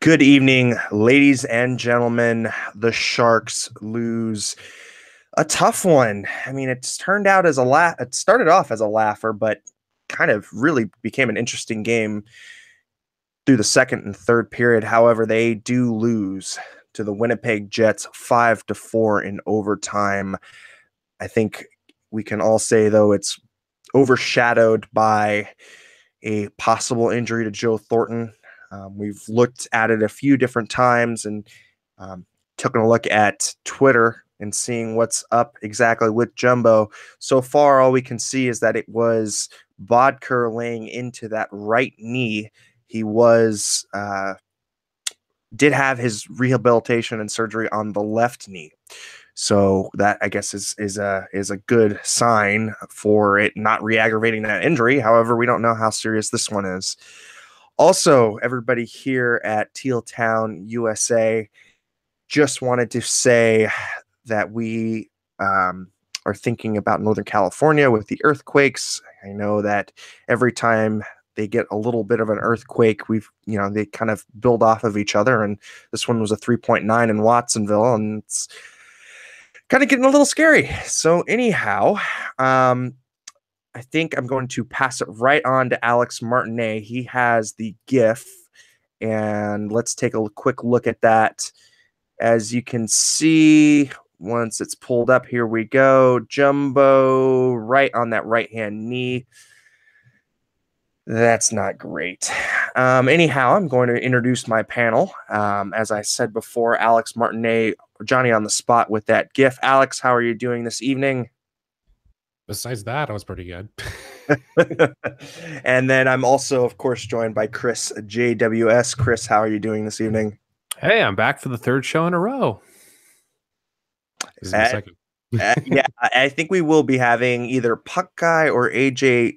Good evening, ladies and gentlemen. The Sharks lose a tough one. I mean, it's turned out as a laugh. It started off as a laugher, but kind of really became an interesting game through the second and third period. However, they do lose to the Winnipeg Jets 5-4 in overtime. I think we can all say, though, it's overshadowed by a possible injury to Joe Thornton. We've looked at it a few different times and taken a look at Twitter and seeing what's up exactly with Jumbo. So far, all we can see is that it was Bodker laying into that right knee. He did have his rehabilitation and surgery on the left knee. So that, I guess, is a good sign for it not re-aggravating that injury. However, we don't know how serious this one is. Also, everybody here at Teal Town, USA, just wanted to say that we are thinking about Northern California with the earthquakes. I know that every time they get a little bit of an earthquake, they kind of build off of each other. And this one was a 3.9 in Watsonville, and it's kind of getting a little scary. So anyhow, I think I'm going to pass it right on to Alex Martinet. He has the GIF, and let's take a quick look at that. As you can see, once it's pulled up, here we go. Jumbo right on that right-hand knee. That's not great. Anyhow, I'm going to introduce my panel. As I said before, Alex Martinet, Johnny on the spot with that GIF. Alex, how are you doing this evening? Besides that, I was pretty good. And then I'm also, of course, joined by Chris JWS. Chris, how are you doing this evening? Hey, I'm back for the third show in a row. This is the second. Yeah, I think we will be having either Puck Guy or AJ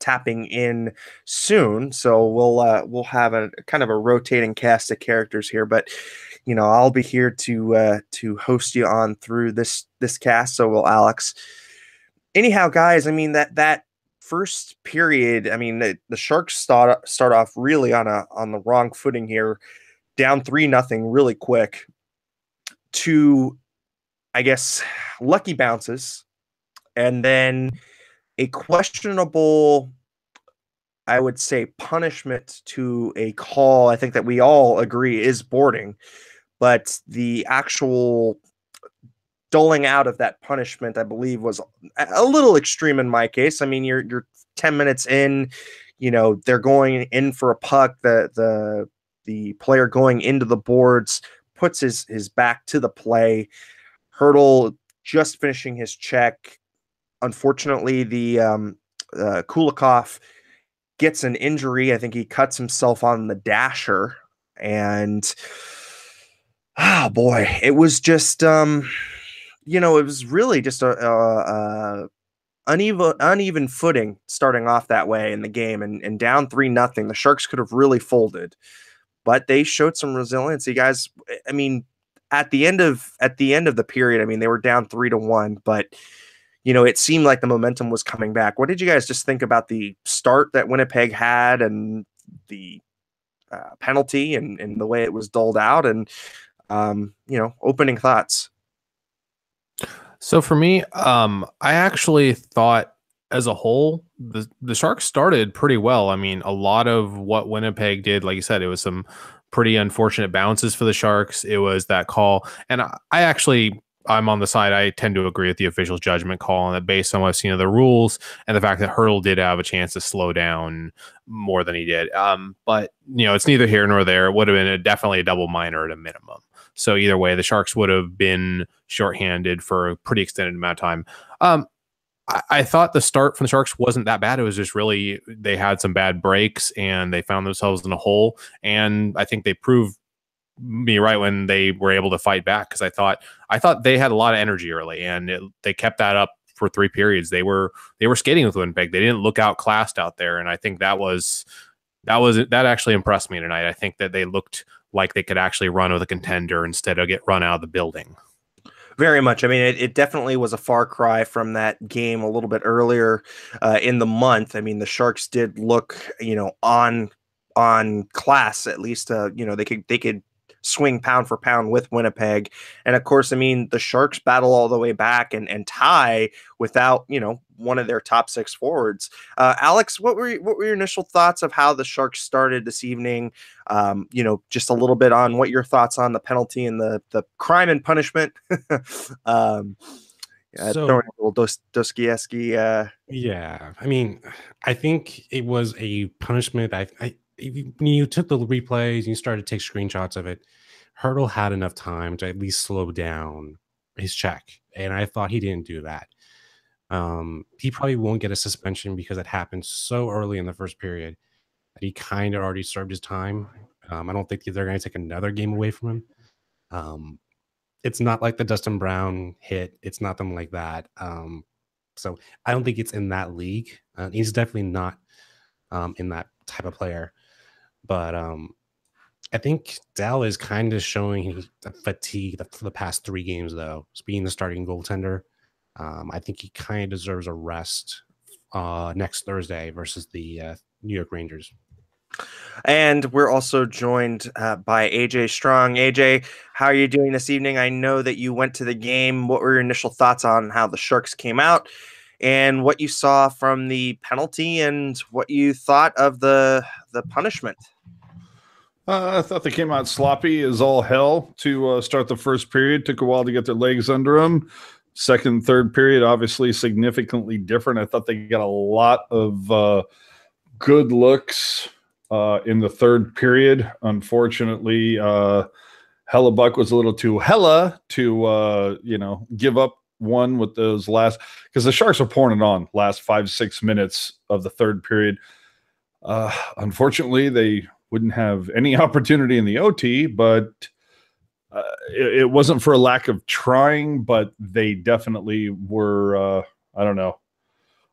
tapping in soon. So we'll have a kind of a rotating cast of characters here, but I'll be here to host you on through this cast. So will Alex. Anyhow, guys, I mean that first period, I mean the Sharks start off really on the wrong footing here, down 3-0 really quick to, I guess, lucky bounces, and then a questionable, I would say, punishment to a call. I think that we all agree is boarding, but the actual doling out of that punishment, I believe, was a little extreme in my case. I mean, you're 10 minutes in, they're going in for a puck. The player going into the boards puts his back to the play. Hurdle just finishing his check. Unfortunately, the Kulikov gets an injury. I think he cuts himself on the dasher, and oh boy, it was just it was really just a uneven footing starting off that way in the game, and down 3-0. The Sharks could have really folded, but they showed some resiliency, guys. I mean, at the end of the period, I mean, they were down 3-1, but it seemed like the momentum was coming back. What did you guys just think about the start that Winnipeg had, and the penalty, and the way it was doled out, and opening thoughts? So for me, I actually thought as a whole, the Sharks started pretty well. I mean, a lot of what Winnipeg did, like you said, it was some pretty unfortunate bounces for the Sharks. It was that call. And I'm on the side. I tend to agree with the official's judgment call, and that based on what I've seen of the rules and the fact that Hurdle did have a chance to slow down more than he did. But it's neither here nor there. It would have been definitely a double minor at a minimum. So either way, the Sharks would have been shorthanded for a pretty extended amount of time. I thought the start from the Sharks wasn't that bad. It was just really, they had some bad breaks and they found themselves in a hole. And I think they proved me right when they were able to fight back, because I thought they had a lot of energy early, and they kept that up for 3 periods. They were skating with Winnipeg. They didn't look outclassed out there, and I think that actually impressed me tonight. I think that they looked like they could actually run with a contender instead of get run out of the building. Very much. I mean, it definitely was a far cry from that game a little bit earlier in the month. I mean, the Sharks did look, on on class, at least. They could swing pound for pound with Winnipeg. And of course, I mean, the Sharks battle all the way back and tie without, one of their top six forwards. Alex, what were your initial thoughts of how the Sharks started this evening? Just a little bit on what your thoughts on the penalty and the crime and punishment. um, So Throwing a little Dostoevsky. yeah, I mean, I think it was a punishment. When you took the replays and you started to take screenshots of it, Hurdle had enough time to at least slow down his check, and I thought he didn't do that. He probably won't get a suspension because it happened so early in the first period that he kind of already served his time. I don't think they're going to take another game away from him. It's not like the Dustin Brown hit. It's nothing like that. So I don't think it's in that league. He's definitely not in that type of player. But I think Dell is kind of showing fatigue for the past 3 games, though. Being the starting goaltender, I think he kind of deserves a rest next Thursday versus the New York Rangers. And we're also joined by AJ Strong. AJ, how are you doing this evening? I know that you went to the game. What were your initial thoughts on how the Sharks came out and what you saw from the penalty and what you thought of the punishment? I thought they came out sloppy as all hell to start the first period. Took a while to get their legs under them. Second, third period, obviously significantly different. I thought they got a lot of good looks in the third period. Unfortunately, Hellebuck was a little too hella to, give up one with those last, because the Sharks are pouring it on last 5-6 minutes of the third period. Unfortunately, they wouldn't have any opportunity in the OT, but it wasn't for a lack of trying, but they definitely were,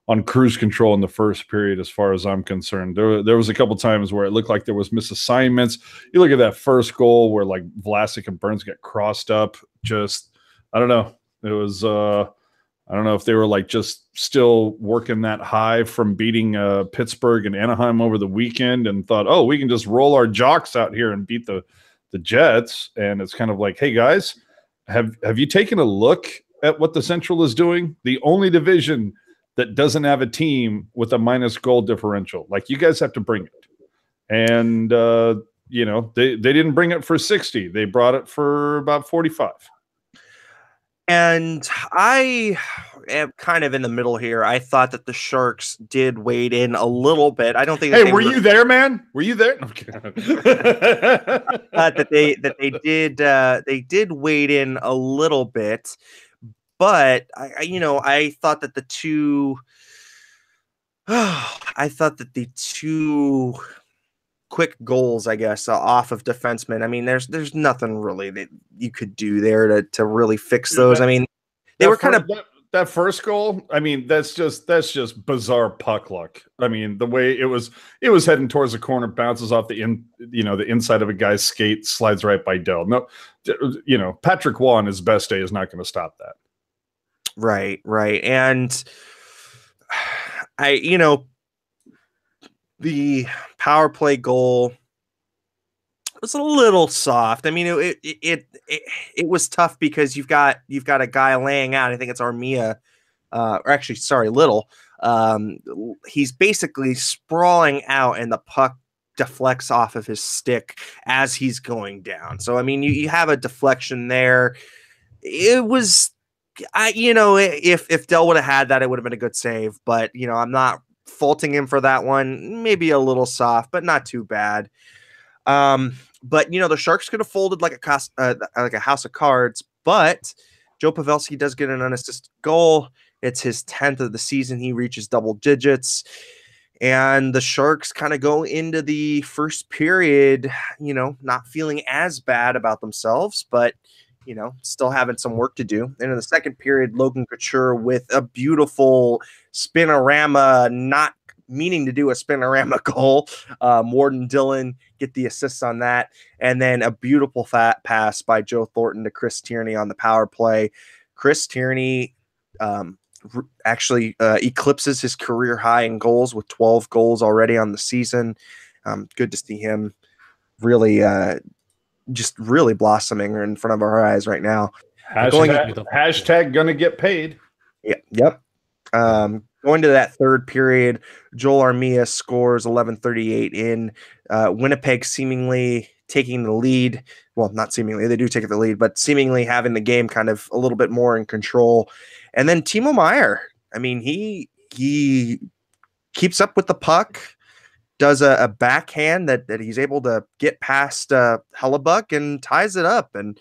on cruise control in the first period, as far as I'm concerned. There was a couple times where it looked like there was misassignments. You look at that first goal where like Vlasic and Burns get crossed up. I don't know. It was I don't know if they were like just still working that high from beating Pittsburgh and Anaheim over the weekend and thought, oh, we can just roll our jocks out here and beat the Jets. And it's kind of like, hey guys, have you taken a look at what the Central is doing? The only division that doesn't have a team with a minus goal differential. Like, you guys have to bring it. And, they didn't bring it for 60. They brought it for about 45. And I am kind of in the middle here. I thought that the Sharks did wade in a little bit. I don't think. Hey, were you there, man? Were you there? No, they did wade in a little bit, but I thought that the two quick goals, I guess, off of defensemen. I mean, there's nothing really that you could do there to really fix those. I mean, they were kind of that first goal. I mean, that's just bizarre puck luck. I mean, the way it was heading towards the corner, bounces off the inside of a guy's skate, slides right by Dell. No, Patrick Waugh on his best day is not going to stop that. Right. And the power play goal was a little soft. I mean, it was tough because you've got a guy laying out. I think it's Armia, or actually, sorry, Little. He's basically sprawling out, and the puck deflects off of his stick as he's going down. So I mean, you have a deflection there. It was, if Dell would have had that, it would have been a good save. But I'm not faulting him for that one. Maybe a little soft, but not too bad. But the Sharks could have folded like a house of cards. But Joe Pavelski does get an unassisted goal. It's his 10th of the season. He reaches double digits, and the Sharks kind of go into the first period, not feeling as bad about themselves, but still having some work to do. And in the second period, Logan Couture with a beautiful spinorama, not meaning to do a spinorama goal. Morton Dillon get the assists on that. And then a beautiful fat pass by Joe Thornton to Chris Tierney on the power play. Chris Tierney actually eclipses his career high in goals with 12 goals already on the season. Good to see him really just really blossoming in front of our eyes right now. Hashtag gonna get paid. Yep. Going to that third period, Joel Armia scores 11:38 in. Winnipeg seemingly taking the lead. Well, not seemingly, they do take the lead, but seemingly having the game kind of a little bit more in control. And then Timo Meier, I mean, he keeps up with the puck, does a backhand that he's able to get past Hellebuck and ties it up. And,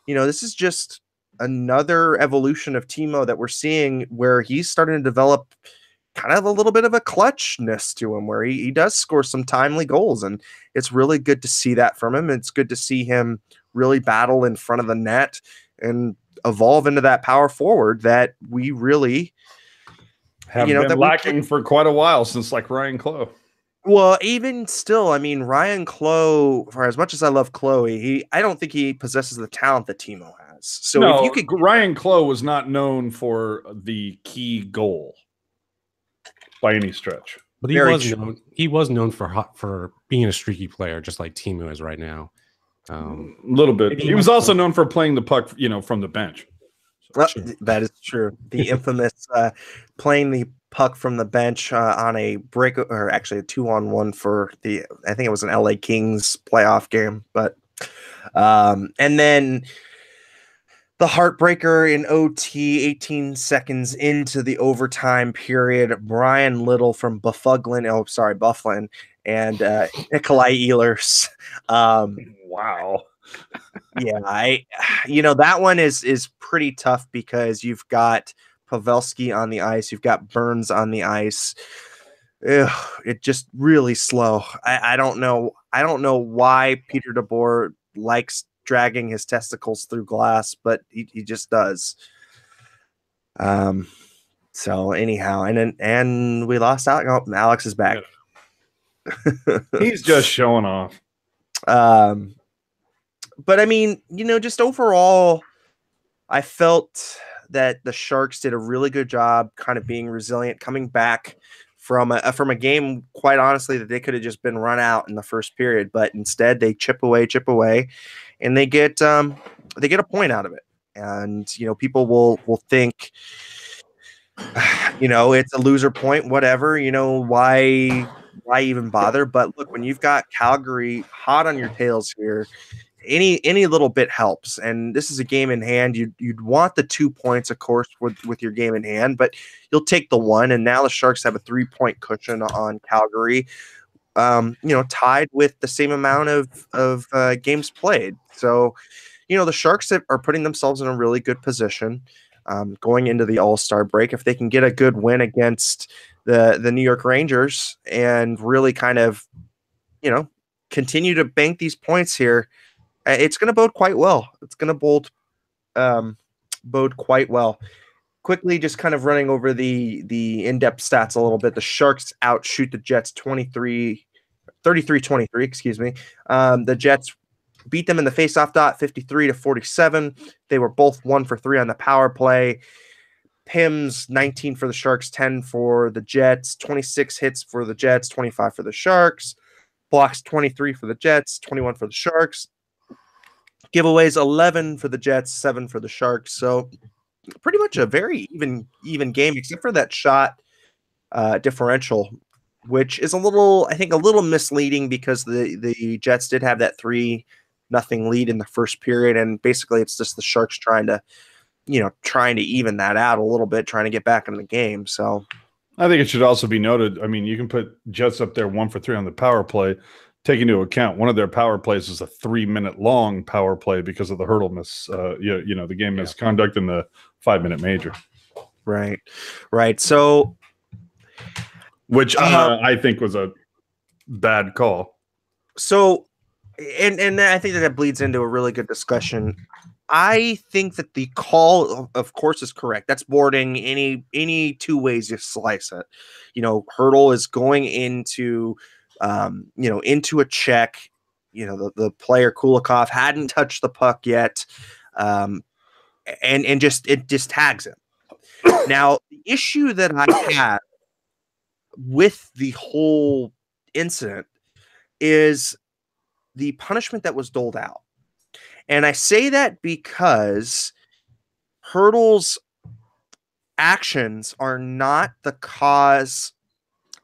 this is just another evolution of Timo that we're seeing where he's starting to develop kind of a little bit of a clutchness to him where he does score some timely goals. And it's really good to see that from him. It's good to see him really battle in front of the net and evolve into that power forward that we really have been lacking for quite a while since like Ryan Clough. Well, even still, I mean, Ryan Clough, for as much as I love Chloe, I don't think he possesses the talent that Timo has. So no, if you could, Ryan Clough was not known for the key goal by any stretch. But he was known for being a streaky player, just like Timo is right now. A little bit. He was also known for playing the puck, from the bench. Well, that is true. The infamous playing the puck from the bench on a break, or actually a 2-on-1 for I think it was an LA Kings playoff game. But and then the heartbreaker in OT, 18 seconds into the overtime period, Brian Little from Bufflin, and Nikolai Ehlers. Wow. Yeah, that one is pretty tough because you've got Pavelski on the ice, you've got Burns on the ice. It just really slow. I don't know why Peter DeBoer likes dragging his testicles through glass, but he just does. So anyhow, and we lost out. Oh, Alex is back. He's just showing off. But I mean, just overall, I felt that the Sharks did a really good job kind of being resilient, coming back from a game, quite honestly, that they could have just been run out in the first period. But instead they chip away, and they get a point out of it. And, people will think, it's a loser point, whatever, why even bother? But look, when you've got Calgary hot on your tails here, any little bit helps. And this is a game in hand. You'd want the 2 points, of course, with your game in hand, but you'll take the one. And now the Sharks have a 3-point cushion on Calgary, tied with the same amount of games played. So, the Sharks are putting themselves in a really good position going into the All-Star break. If they can get a good win against the New York Rangers and really kind of, continue to bank these points here, it's going to bode quite well. It's going to bode quite well. Quickly, just kind of running over the in-depth stats a little bit. The Sharks outshoot the Jets 33-23, excuse me. The Jets beat them in the faceoff dot 53-47. They were both 1 for 3 on the power play. PIMS 19 for the Sharks, 10 for the Jets, 26 hits for the Jets, 25 for the Sharks. Blocks 23 for the Jets, 21 for the Sharks. Giveaways 11 for the Jets, 7 for the Sharks. So pretty much a very even game, except for that shot differential, which is a little misleading because the Jets did have that 3-0 lead in the first period, and basically it's just the Sharks trying to even that out a little bit, trying to get back in the game. So I think it should also be noted, I mean, you can put Jets up there 1 for 3 on the power play. Take into account one of their power plays is a 3-minute long power play because of the hurdle miss, the game misconduct in the 5-minute major. Right. So, which I think was a bad call. So, and I think that bleeds into a really good discussion. I think that the call, of course, is correct. That's boarding any two ways you slice it. Hurdle is going into into a check. The player Kulikov hadn't touched the puck yet, and it just tags him. Now, the issue that I have with the whole incident is the punishment that was doled out. And I say that because Hurdle's actions are not the cause.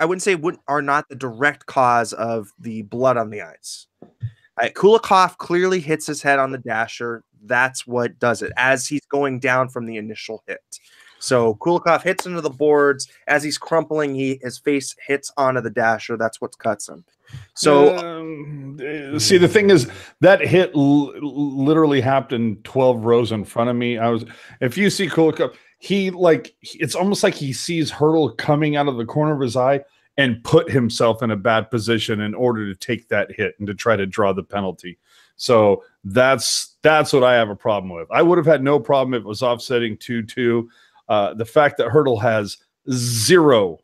I wouldn't say are not the direct cause of the blood on the ice. Kulikov clearly hits his head on the dasher. That's what does it as he's going down from the initial hit. So Kulikov hits into the boards as he's crumpling. His face hits onto the dasher. That's what cuts him. So see, the thing is that hit literally happened 12 rows in front of me. If you see Kulikov, it's almost like he sees Hurdle coming out of the corner of his eye and put himself in a bad position in order to take that hit and to try to draw the penalty. So that's what I have a problem with. I would have had no problem if it was offsetting 2-2. The fact that Hurdle has zero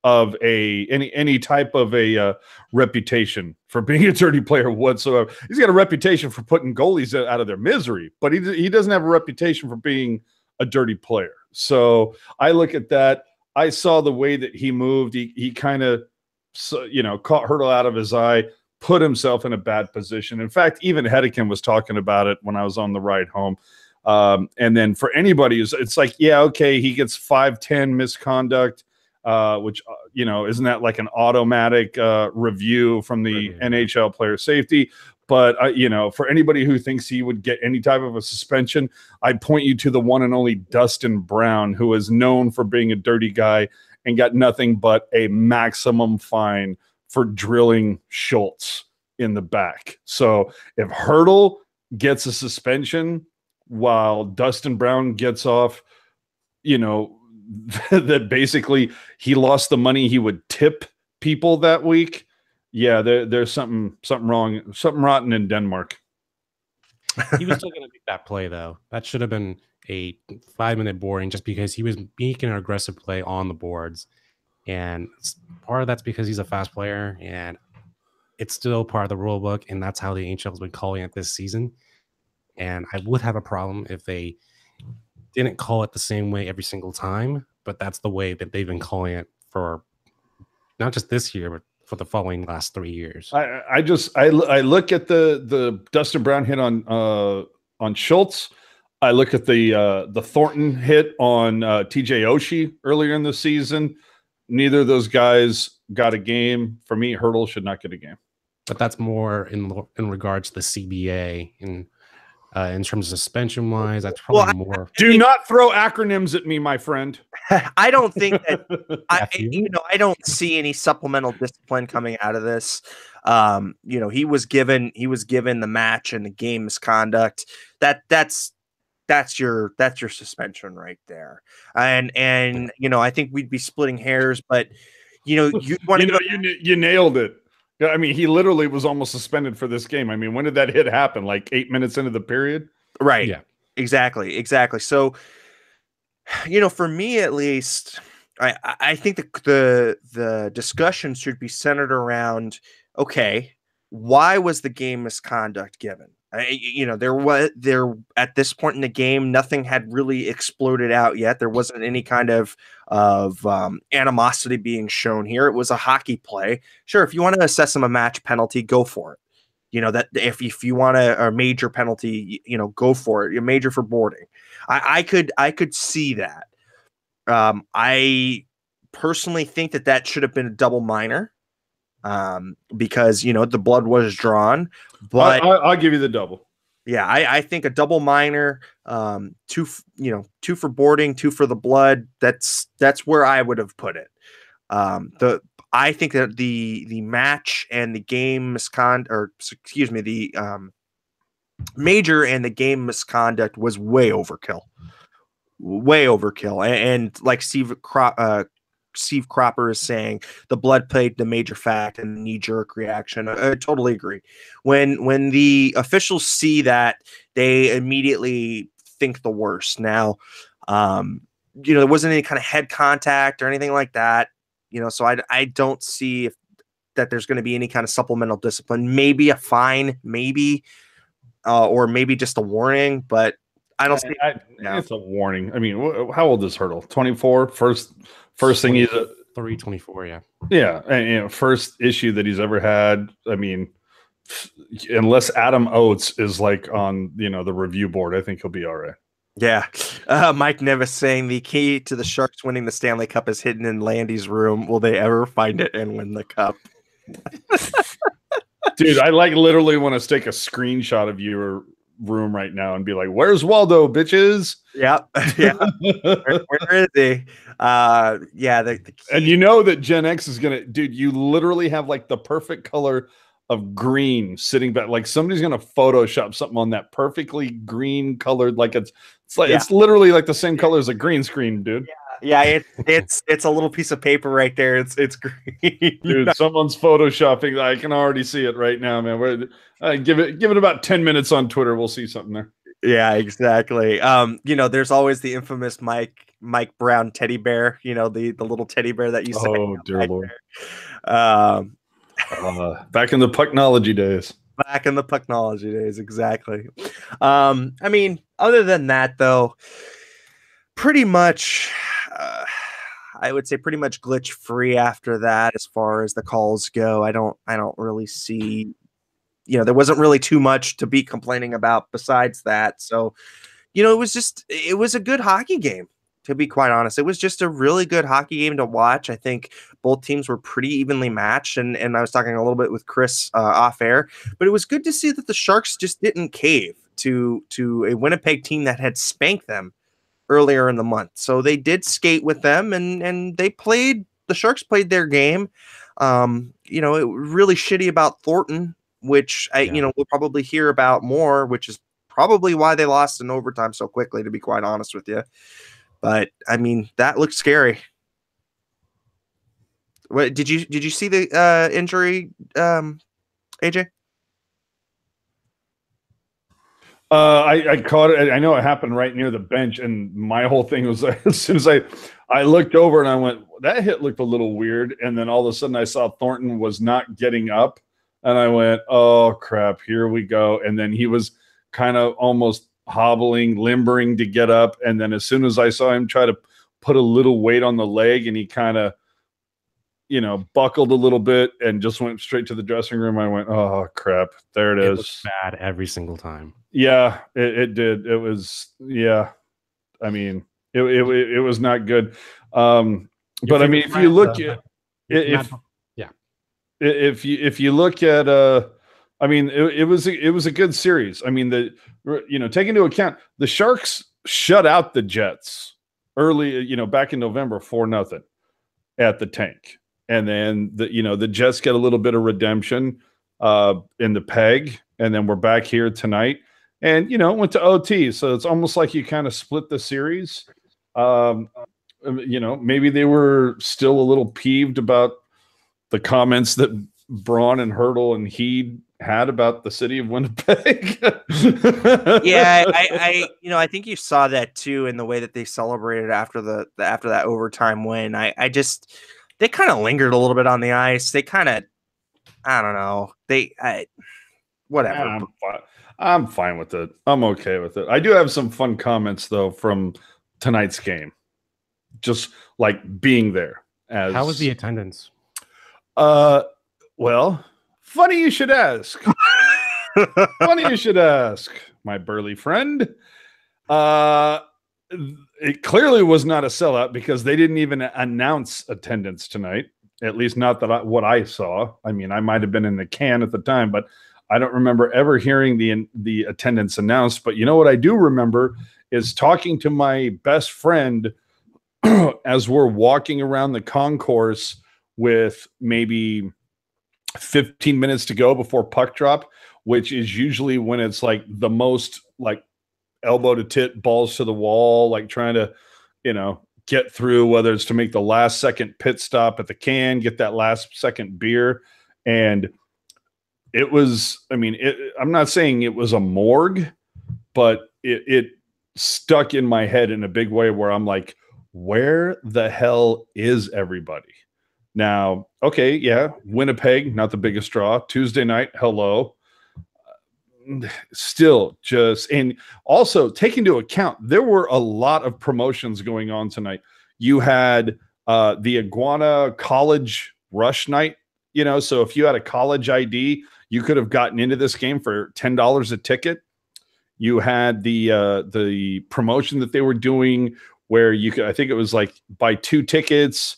of any type of a reputation for being a dirty player whatsoever. He's got a reputation for putting goalies out of their misery, but he doesn't have a reputation for being a dirty player. So I look at that. I saw the way that he moved. He kind of, caught Hurdle out of his eye, put himself in a bad position. In fact, even Hedekin was talking about it when I was on the ride home. And then for anybody, it's like, yeah, okay, he gets 5-10 misconduct, which, isn't that like an automatic review from the NHL player safety? But, for anybody who thinks he would get any type of a suspension, I point you to the one and only Dustin Brown, who is known for being a dirty guy and got nothing but a maximum fine for drilling Schultz in the back. So if Hurdle gets a suspension while Dustin Brown gets off, that basically he lost the money he would tip people that week. Yeah, there's something wrong, something rotten in Denmark. He was still going to make that play, though. That should have been a 5-minute boarding just because he was making an aggressive play on the boards. And part of that's because he's a fast player, and it's still part of the rule book, and that's how the NHL has been calling it this season. And I would have a problem if they didn't call it the same way every single time, but that's the way that they've been calling it for not just this year, but for the following last 3 years. I look at the Dustin Brown hit on Schultz. I look at the Thornton hit on TJ Oshie earlier in the season. Neither of those guys got a game. For me, Hurdle should not get a game. But that's more in regards to the CBA in terms of suspension wise. That's probably more. Do not throw acronyms at me, my friend. I don't think that I don't see any supplemental discipline coming out of this. He was given the match and the game misconduct. That's your suspension right there. And I think we'd be splitting hairs, but you nailed it. I mean, he literally was almost suspended for this game. I mean, when did that hit happen? Like 8 minutes into the period? Right. Yeah. Exactly. So, for me at least, I think the discussion should be centered around, okay, why was the game misconduct given? There at this point in the game, nothing had really exploded out yet. There wasn't any kind of animosity being shown here. It was a hockey play. Sure, if you want to assess him a match penalty, go for it. That if you want a major penalty, go for it. A major for boarding. I could see that. I personally think that should have been a double minor. Because the blood was drawn, but I'll give you the double. Yeah, I think a double minor, 2 for boarding, 2 for the blood. That's where I would have put it. I think that the match and the game the major and the game misconduct was way overkill. And like Steve Cropper is saying, the blood played the major fact and the knee-jerk reaction. I totally agree. When the officials see that, they immediately think the worst. Now, there wasn't any kind of head contact or anything like that. So I don't see that there's going to be any kind of supplemental discipline. Maybe a fine, or maybe just a warning, but I don't see. It's a warning. I mean, how old is Hurdle? 24. First thing 324, yeah. Yeah, and first issue that he's ever had. I mean, unless Adam Oates is like on the review board, I think he'll be all right. Yeah. Mike Nevis saying the key to the Sharks winning the Stanley Cup is hidden in Landi's room. Will they ever find it and win the cup? Dude, I literally want to take a screenshot of your room right now and be like, "Where's Waldo, bitches?" Yeah. Where is he? Yeah. The key. And you know that Gen X is gonna, dude. You literally have like the perfect color of green sitting back. Like somebody's gonna Photoshop something on that perfectly green colored. Like it's literally like the same color as a green screen, dude. Yeah, it's a little piece of paper right there. It's green. Dude, someone's photoshopping. I can already see it right now, man. Give it about 10 minutes on Twitter. We'll see something there. Yeah, exactly. There's always the infamous Mike Brown teddy bear. The little teddy bear that you say. Oh dear Lord. Back in the pucknology days. Back in the pucknology days, exactly. I mean, other than that, though, pretty much. I would say pretty much glitch free after that as far as the calls go. I don't really see, there wasn't really too much to be complaining about besides that. So, it was a good hockey game, to be quite honest. It was just a really good hockey game to watch. I think both teams were pretty evenly matched, and I was talking a little bit with Chris off air, but it was good to see that the Sharks just didn't cave to a Winnipeg team that had spanked them earlier in the month. So they did skate with them, and the Sharks played their game. It really shitty about Thornton, which we'll probably hear about more, which is probably why they lost in overtime so quickly, to be quite honest with you. But I mean, that looked scary. What did you see the injury, AJ? I caught it. I know it happened right near the bench, and my whole thing was as soon as I looked over and I went, that hit looked a little weird, and then all of a sudden I saw Thornton was not getting up, and I went, oh crap, here we go. And then he was kind of almost hobbling, limbering to get up, and then as soon as I saw him try to put a little weight on the leg, and he kind of buckled a little bit and just went straight to the dressing room, I went, oh crap, there it is. Looks bad every single time. Yeah, it did. It was, yeah. I mean, it was not good. But I mean, if you look at if you look at I mean, it was a good series. I mean, take into account the Sharks shut out the Jets early, back in November 4-0 at the tank. And then the Jets get a little bit of redemption in the peg, and then we're back here tonight. And went to OT, so it's almost like you kind of split the series. Maybe they were still a little peeved about the comments that Braun and Hurdle and Heed had about the city of Winnipeg. Yeah, I think you saw that too in the way that they celebrated after that overtime win. They kind of lingered a little bit on the ice. They kind of, I don't know. Whatever. I'm fine with it. I'm okay with it. I do have some fun comments though from tonight's game. Just like being there. How was the attendance? Well, funny you should ask. Funny you should ask, my burly friend. It clearly was not a sellout because they didn't even announce attendance tonight. At least not what I saw. I mean, I might have been in the can at the time, but I don't remember ever hearing the attendance announced. But you know what I do remember is talking to my best friend as we're walking around the concourse with maybe 15 minutes to go before puck drop, which is usually when it's like the most like elbow to tit, balls to the wall, like trying to, get through, whether it's to make the last second pit stop at the can, get that last second beer. And it was, I'm not saying it was a morgue, but it stuck in my head in a big way where I'm like, where the hell is everybody? Now, okay, yeah, Winnipeg, not the biggest draw. Tuesday night, hello. Still just, and also take into account, there were a lot of promotions going on tonight. You had the Iguana College Rush Night. So if you had a college ID, you could have gotten into this game for $10 a ticket. You had the promotion that they were doing where you could, I think it was like buy 2 tickets,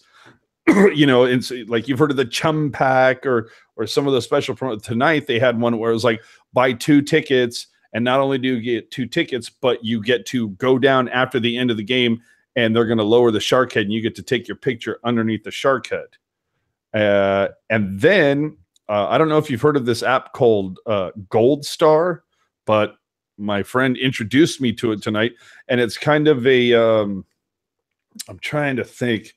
it's like you've heard of the Chum Pack or some of the special tonight. They had one where it was like buy 2 tickets, and not only do you get 2 tickets, but you get to go down after the end of the game, and they're going to lower the shark head, and you get to take your picture underneath the shark head. And then I don't know if you've heard of this app called Gold Star, but my friend introduced me to it tonight, and it's kind of a I'm trying to think.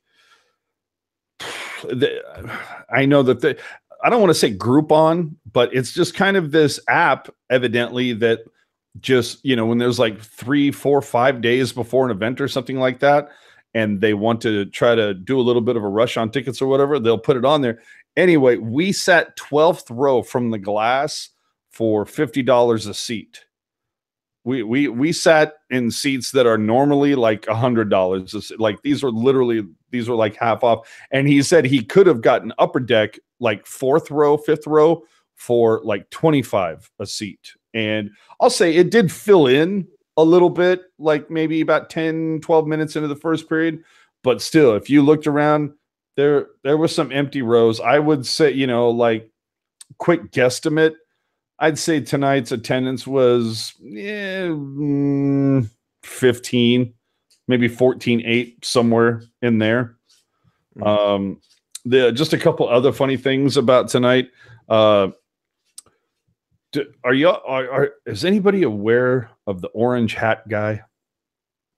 I know that I don't want to say Groupon, but it's just kind of this app, evidently, that just, when there's like 3, 4, 5 days before an event or something like that, and they want to try to do a little bit of a rush on tickets or whatever, they'll put it on there. Anyway, we sat 12th row from the glass for $50 a seat. We sat in seats that are normally like $100. Like these were like half off. And he said he could have gotten upper deck, like 4th row, 5th row for like $25 a seat. And I'll say it did fill in a little bit, like maybe about 10, 12 minutes into the first period. But still, if you looked around, there were some empty rows. I would say, like quick guesstimate, I'd say tonight's attendance was 15, maybe 14.8, somewhere in there. Just a couple other funny things about tonight. Is anybody aware of the orange hat guy?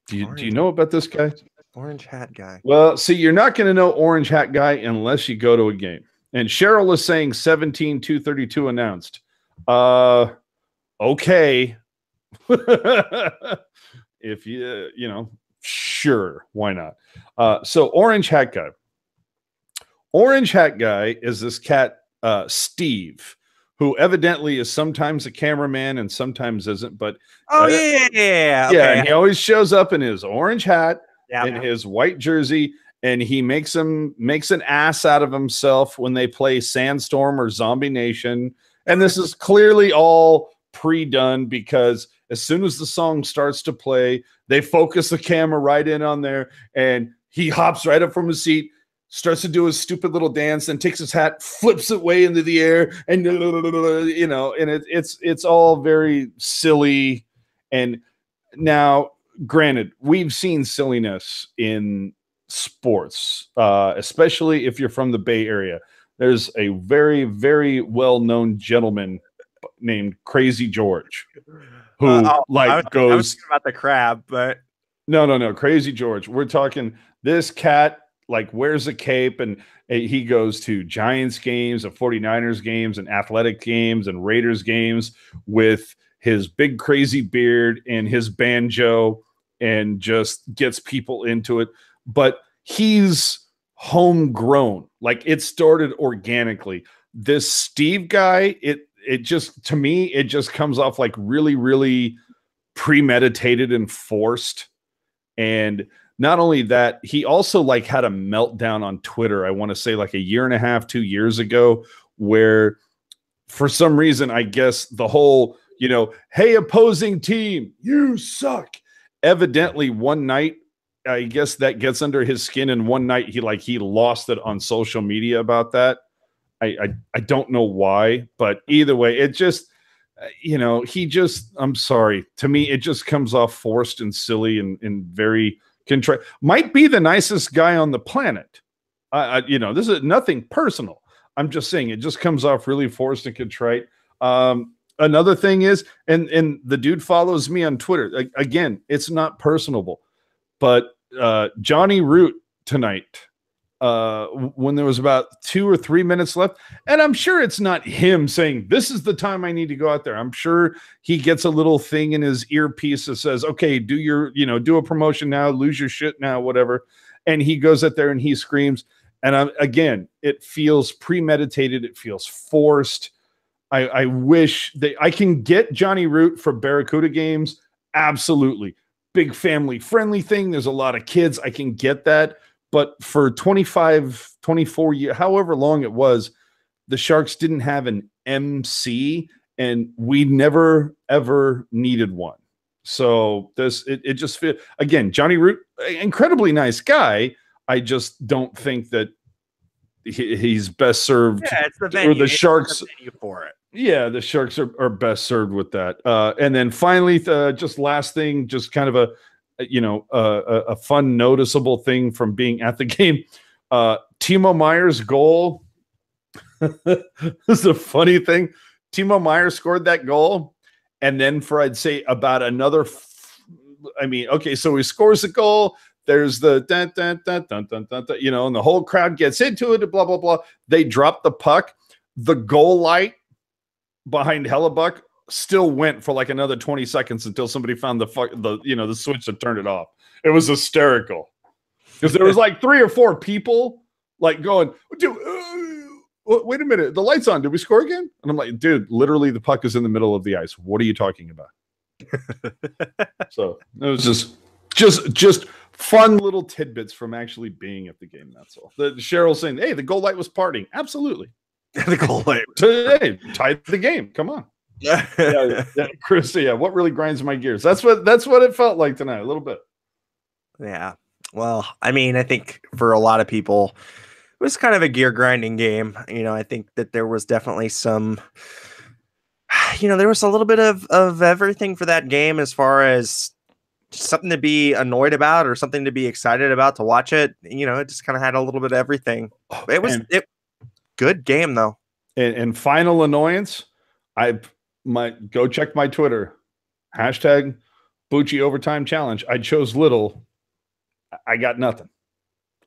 Do you know about this guy? Orange hat guy. Well, see, you're not going to know orange hat guy unless you go to a game. And Cheryl is saying 17-232 announced. Okay. If sure, why not? So Orange Hat Guy. Orange Hat Guy is this cat, Steve, who evidently is sometimes a cameraman and sometimes isn't, but yeah. Okay. And he always shows up in his orange hat and his white jersey, and he makes an ass out of himself when they play Sandstorm or Zombie Nation. And this is clearly all pre-done because as soon as the song starts to play, they focus the camera right in on there, and he hops right up from his seat, starts to do his stupid little dance, and takes his hat, flips it way into the air, and and it's all very silly. And now, granted, we've seen silliness in sports, especially if you're from the Bay Area. There's a very, very well-known gentleman named Crazy George who goes. I was thinking about the crab, but no, Crazy George. We're talking this cat wears a cape, and he goes to Giants games and 49ers games and athletic games and Raiders games with his big crazy beard and his banjo, and just gets people into it. But he's homegrown. It started organically. This Steve guy, it just, to me, it just comes off like really, really premeditated and forced. And not only that, he also had a meltdown on Twitter, I want to say a year and a half, 2 years ago, where for some reason, I guess the whole, hey, opposing team, you suck. Evidently one night, I guess that gets under his skin, and one night he lost it on social media about that. I don't know why, but either way, it just, I'm sorry. To me, it just comes off forced and silly and very contrite. Might be the nicest guy on the planet. This is nothing personal. I'm just saying it just comes off really forced and contrite. Another thing is, and the dude follows me on Twitter. Again, it's not personable. But Johnny Root tonight, when there was about 2 or 3 minutes left, and I'm sure it's not him saying, this is the time I need to go out there. I'm sure he gets a little thing in his earpiece that says, okay, do a promotion now, lose your shit now, whatever. And he goes out there and he screams. And again, it feels premeditated. It feels forced. I wish I can get Johnny Root for Barracuda games. Absolutely. Big family friendly thing. There's a lot of kids. I can get that. but for 25, 24 years, however long it was, the Sharks didn't have an MC, and we never ever needed one. So it just feel, again, Johnny Root, incredibly nice guy. I just don't think that he's best served. Yeah, it's the venue. Or the Sharks the venue for it. Yeah, the Sharks are best served with that. And then finally, just last thing, just kind of a fun, noticeable thing from being at the game. Timo Meyer's goal. This is a funny thing. Timo Meyer scored that goal, and then for I'd say about another. Okay, so he scores the goal. There's the dun, dun, dun, dun, dun, dun, dun, and the whole crowd gets into it. Blah blah blah. They drop the puck. The goal light behind Hellebuck still went for like another 20 seconds until somebody found the switch to turn it off. It was hysterical because there was like 3 or 4 people like going, dude, wait a minute, the light's on. Did we score again? And I'm like, dude, literally the puck is in the middle of the ice. What are you talking about? So it was just fun little tidbits from actually being at the game. That's all. Cheryl saying, hey, the goal light was partying. Absolutely. The goal light. Hey, tied the game. Come on. Yeah, Chris. Yeah, what really grinds my gears? That's what it felt like tonight. A little bit. Yeah. Well, I mean, I think for a lot of people, it was kind of a gear grinding game. I think that there was definitely some. There was a little bit of everything for that game, as far as something to be annoyed about or something to be excited about to watch it. It just kind of had a little bit of everything. It was good game though. And final annoyance, I might go check my Twitter. Hashtag Bucci Overtime Challenge. I chose little. I got nothing.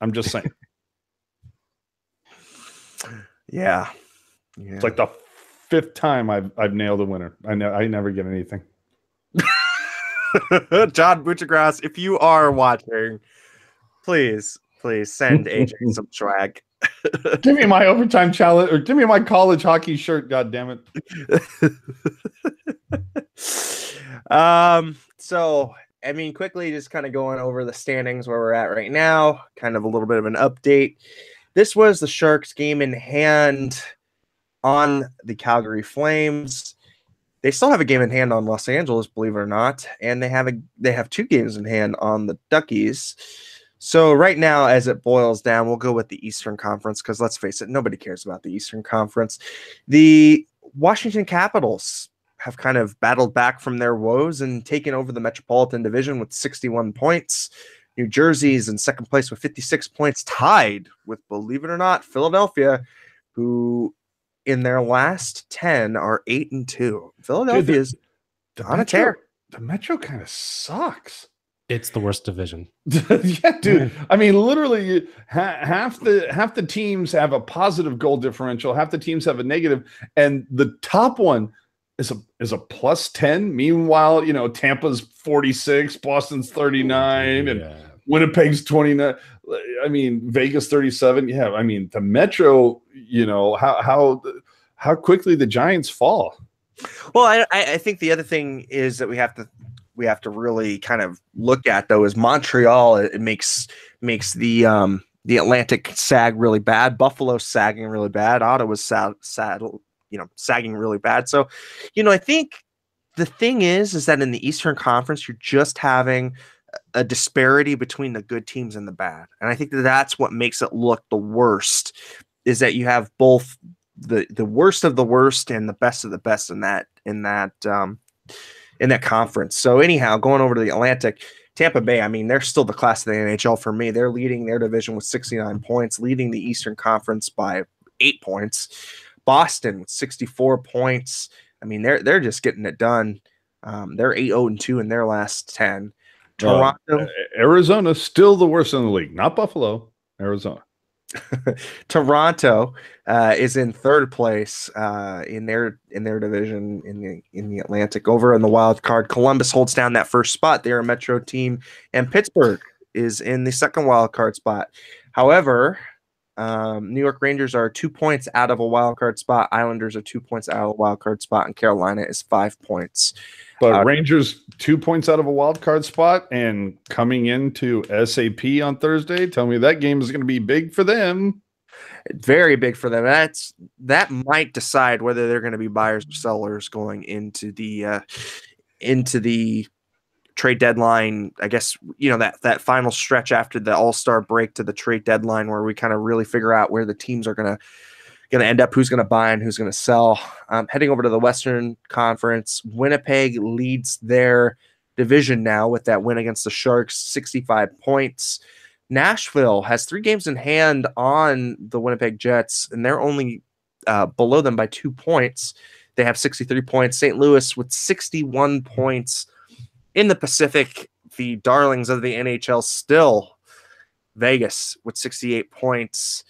I'm just saying. Yeah. It's like the 5th time I've nailed a winner. I never get anything. John Butchergrass, if you are watching, please send AJ some swag. Give me my overtime challenge, or give me my college hockey shirt. God damn it. So quickly just kind of going over the standings where we're at right now, kind of a little bit of an update. This was the Sharks game in hand on the Calgary Flames. They still have a game in hand on Los Angeles, believe it or not, and they have 2 games in hand on the Duckies. So right now, as it boils down, we'll go with the Eastern Conference because let's face it, nobody cares about the Eastern Conference. The Washington Capitals have kind of battled back from their woes and taken over the Metropolitan Division with 61 points. New Jersey's in second place with 56 points, tied with, believe it or not, Philadelphia, who in their last 10 are 8-2. Philadelphia's on a tear. The Metro kind of sucks. It's the worst division. Yeah, dude. I mean, literally, half the teams have a positive goal differential. Half the teams have a negative, and the top one is a plus 10. Meanwhile, Tampa's 46, Boston's 39, and Winnipeg's 29. I mean, Vegas 37. Yeah, I mean, the Metro. How quickly the Giants fall. Well, I think the other thing is that we have to really kind of look at, though, is Montreal. It makes the Atlantic sag really bad. Buffalo's sagging really bad. Ottawa's sagging really bad. So, I think the thing is that in the Eastern Conference, you're just having a disparity between the good teams and the bad. And I think that's what makes it look the worst, is that you have both the worst of the worst and the best of the best in that conference. So anyhow, going over to the Atlantic, Tampa Bay, I mean, they're still the class of the NHL for me. They're leading their division with 69 points, leading the Eastern Conference by 8 points. Boston with 64 points. I mean, they're just getting it done. They're 8-0-2 in their last 10. Toronto, Arizona, still the worst in the league. Not Buffalo, Arizona. Toronto is in third place in their division in the Atlantic. Over in the wild card, Columbus holds down that first spot. They're a Metro team, and Pittsburgh is in the second wild card spot. However, New York Rangers are 2 points out of a wild card spot. Islanders are 2 points out of a wild card spot, and Carolina is 5 points. But Rangers 2 points out of a wild card spot and coming into SAP on Thursday. Tell me that game is going to be big for them. Very big for them. That might decide whether they're going to be buyers or sellers going into the trade deadline. I guess, that final stretch after the All-Star break to the trade deadline, where we kind of really figure out where the teams are going to end up, who's going to buy and who's going to sell. Heading over to the Western Conference, Winnipeg leads their division now with that win against the Sharks, 65 points. Nashville has 3 games in hand on the Winnipeg Jets, and they're only below them by 2 points. They have 63 points. St. Louis with 61 points. In the Pacific, the darlings of the NHL still, Vegas with 68 points.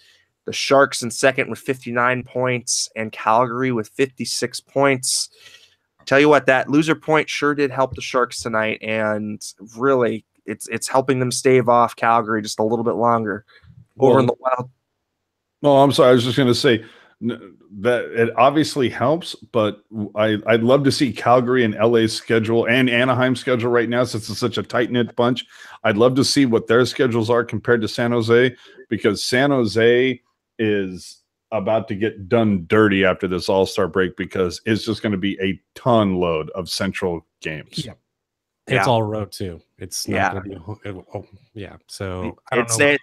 The Sharks in second with 59 points, and Calgary with 56 points. Tell you what, that loser point sure did help the Sharks tonight, and really, it's helping them stave off Calgary just a little bit longer over in the Wild. No, I'm sorry. I was just going to say that it obviously helps, but I'd love to see Calgary and LA's schedule and Anaheim's schedule right now, since it's such a tight-knit bunch. I'd love to see what their schedules are compared to San Jose, because San Jose is about to get done dirty after this All-Star break, because it's just going to be a ton load of Central games. Yeah. It's all road too. It's not going to be. So I don't know.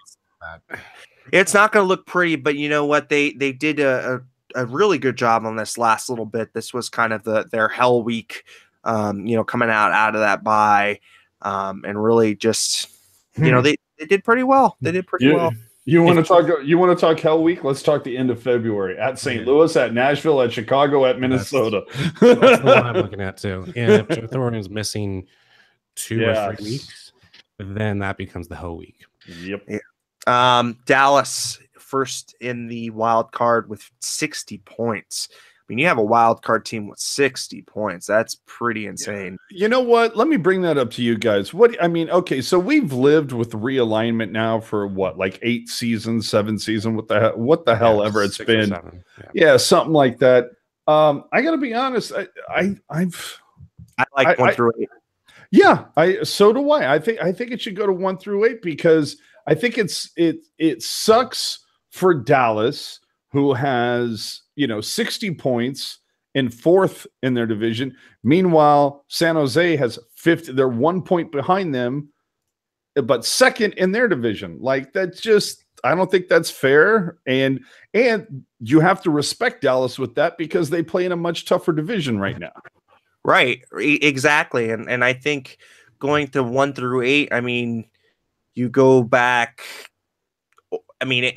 It's not going to look pretty, but you know what? They did a really good job on this last little bit. This was kind of their hell week, coming out of that bye, and really just, they did pretty well. They did pretty well. You want to talk hell week? Let's talk the end of February at St. Louis, at Nashville, at Chicago, at Minnesota. That's the one I'm looking at too. And if Thornton's missing 2 or 3 weeks, then that becomes the whole week. Yep. Yeah. Dallas first in the wild card with 60 points. I mean, you have a wild card team with 60 points. That's pretty insane. You know what? Let me bring that up to you guys. Okay, so we've lived with realignment now for like 8 seasons, 7 seasons. What the hell ever it's been? Yeah, something like that. I got to be honest. I like 1 through 8. Yeah, so do I. I think it should go to 1 through 8, because I think it sucks for Dallas, who has 60 points in 4th in their division. Meanwhile, San Jose has 50. They're 1 point behind them, but 2nd in their division. Like, that's just, I don't think that's fair. And you have to respect Dallas with that, because they play in a much tougher division right now. Right, exactly. And I think going to 1 through 8, I mean, you go back. I mean,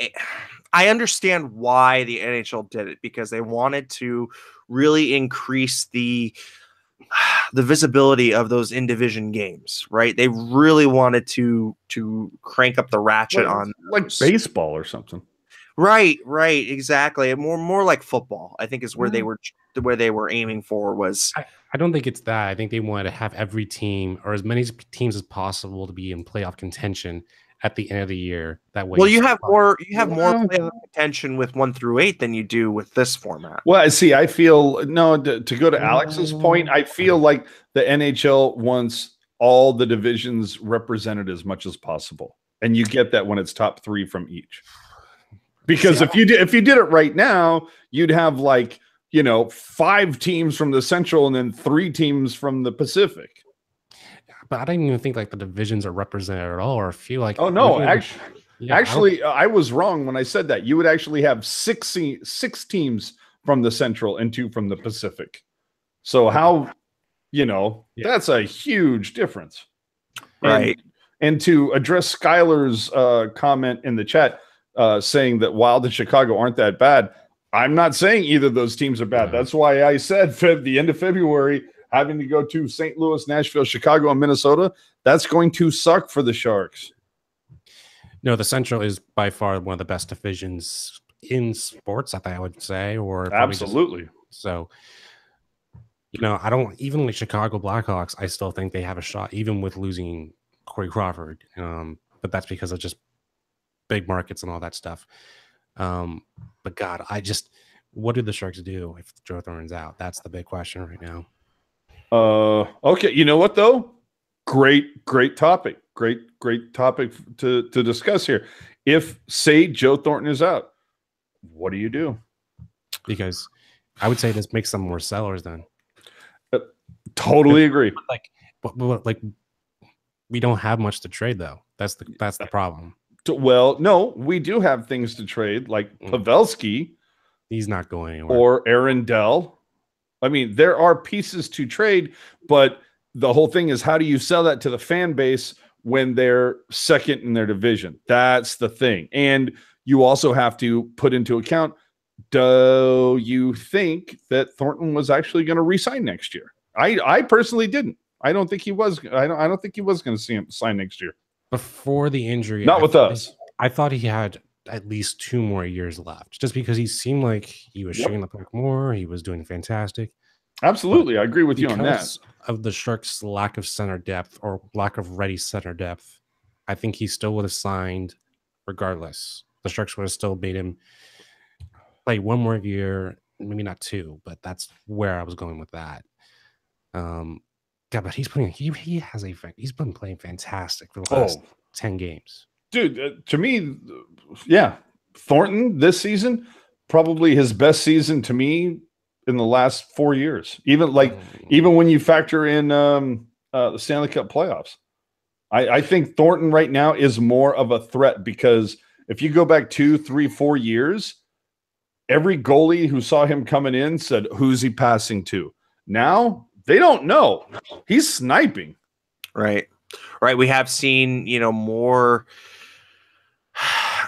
I understand why the NHL did it, because they wanted to really increase the visibility of those in-division games, right? They really wanted to crank up the ratchet on like baseball or something. Right, exactly. More like football, I think, is where they were aiming for. Was I don't think it's that. I think they wanted to have every team, or as many teams as possible, to be in playoff contention at the end of the year. That way, you have more playoff contention with 1 through 8 than you do with this format. Well, I see. I feel to go to Alex's point, I feel like the NHL wants all the divisions represented as much as possible, and you get that when it's top 3 from each. Because if you did it right now, you'd have 5 teams from the Central and then 3 teams from the Pacific. But I don't even think the divisions are represented at all, or feel like. Oh no, actually, I was wrong when I said that. You would actually have 6 teams from the Central and 2 from the Pacific. So that's a huge difference, right? And to address Skylar's comment in the chat, saying that Wild and Chicago aren't that bad. I'm not saying either of those teams are bad. That's why I said the end of February, having to go to St. Louis, Nashville, Chicago, and Minnesota, that's going to suck for the Sharks. No, the Central is by far one of the best divisions in sports, I would say. Or absolutely. So, I don't, even like Chicago Blackhawks, I still think they have a shot, even with losing Corey Crawford. But that's because of just big markets and all that stuff. But God, what do the Sharks do if Joe Thornton's out? That's the big question right now. Okay, you know what though? Great topic. Great topic to discuss here. If say Joe Thornton is out, what do you do? Because I would say this makes them more sellers then. Totally agree. Like we don't have much to trade though. That's the problem. Well, no, we do have things to trade, like Pavelski. He's not going anywhere. Or Arundel. I mean, there are pieces to trade, but the whole thing is how do you sell that to the fan base when they're second in their division? That's the thing. And you also have to put into account, do you think that Thornton was actually going to re-sign next year? I personally didn't. I don't think he was. I don't think he was going to see him sign next year. Before the injury. Not with us. I thought he had at least 2 more years left, just because he seemed like he was shooting the puck more. He was doing fantastic. Absolutely. But I agree with you on that. Because of the Sharks' lack of center depth or lack of ready center depth, I think he still would have signed regardless. The Sharks would have still made him play 1 more year, maybe not 2, but that's where I was going with that. Yeah, but he's been playing fantastic for the last 10 games. Dude, to me, yeah, Thornton this season, probably his best season to me in the last 4 years. Even when you factor in the Stanley Cup playoffs, I think Thornton right now is more of a threat because if you go back 2, 3, 4 years, every goalie who saw him coming in said, "Who's he passing to?" Now they don't know. He's sniping. Right. We have seen, more.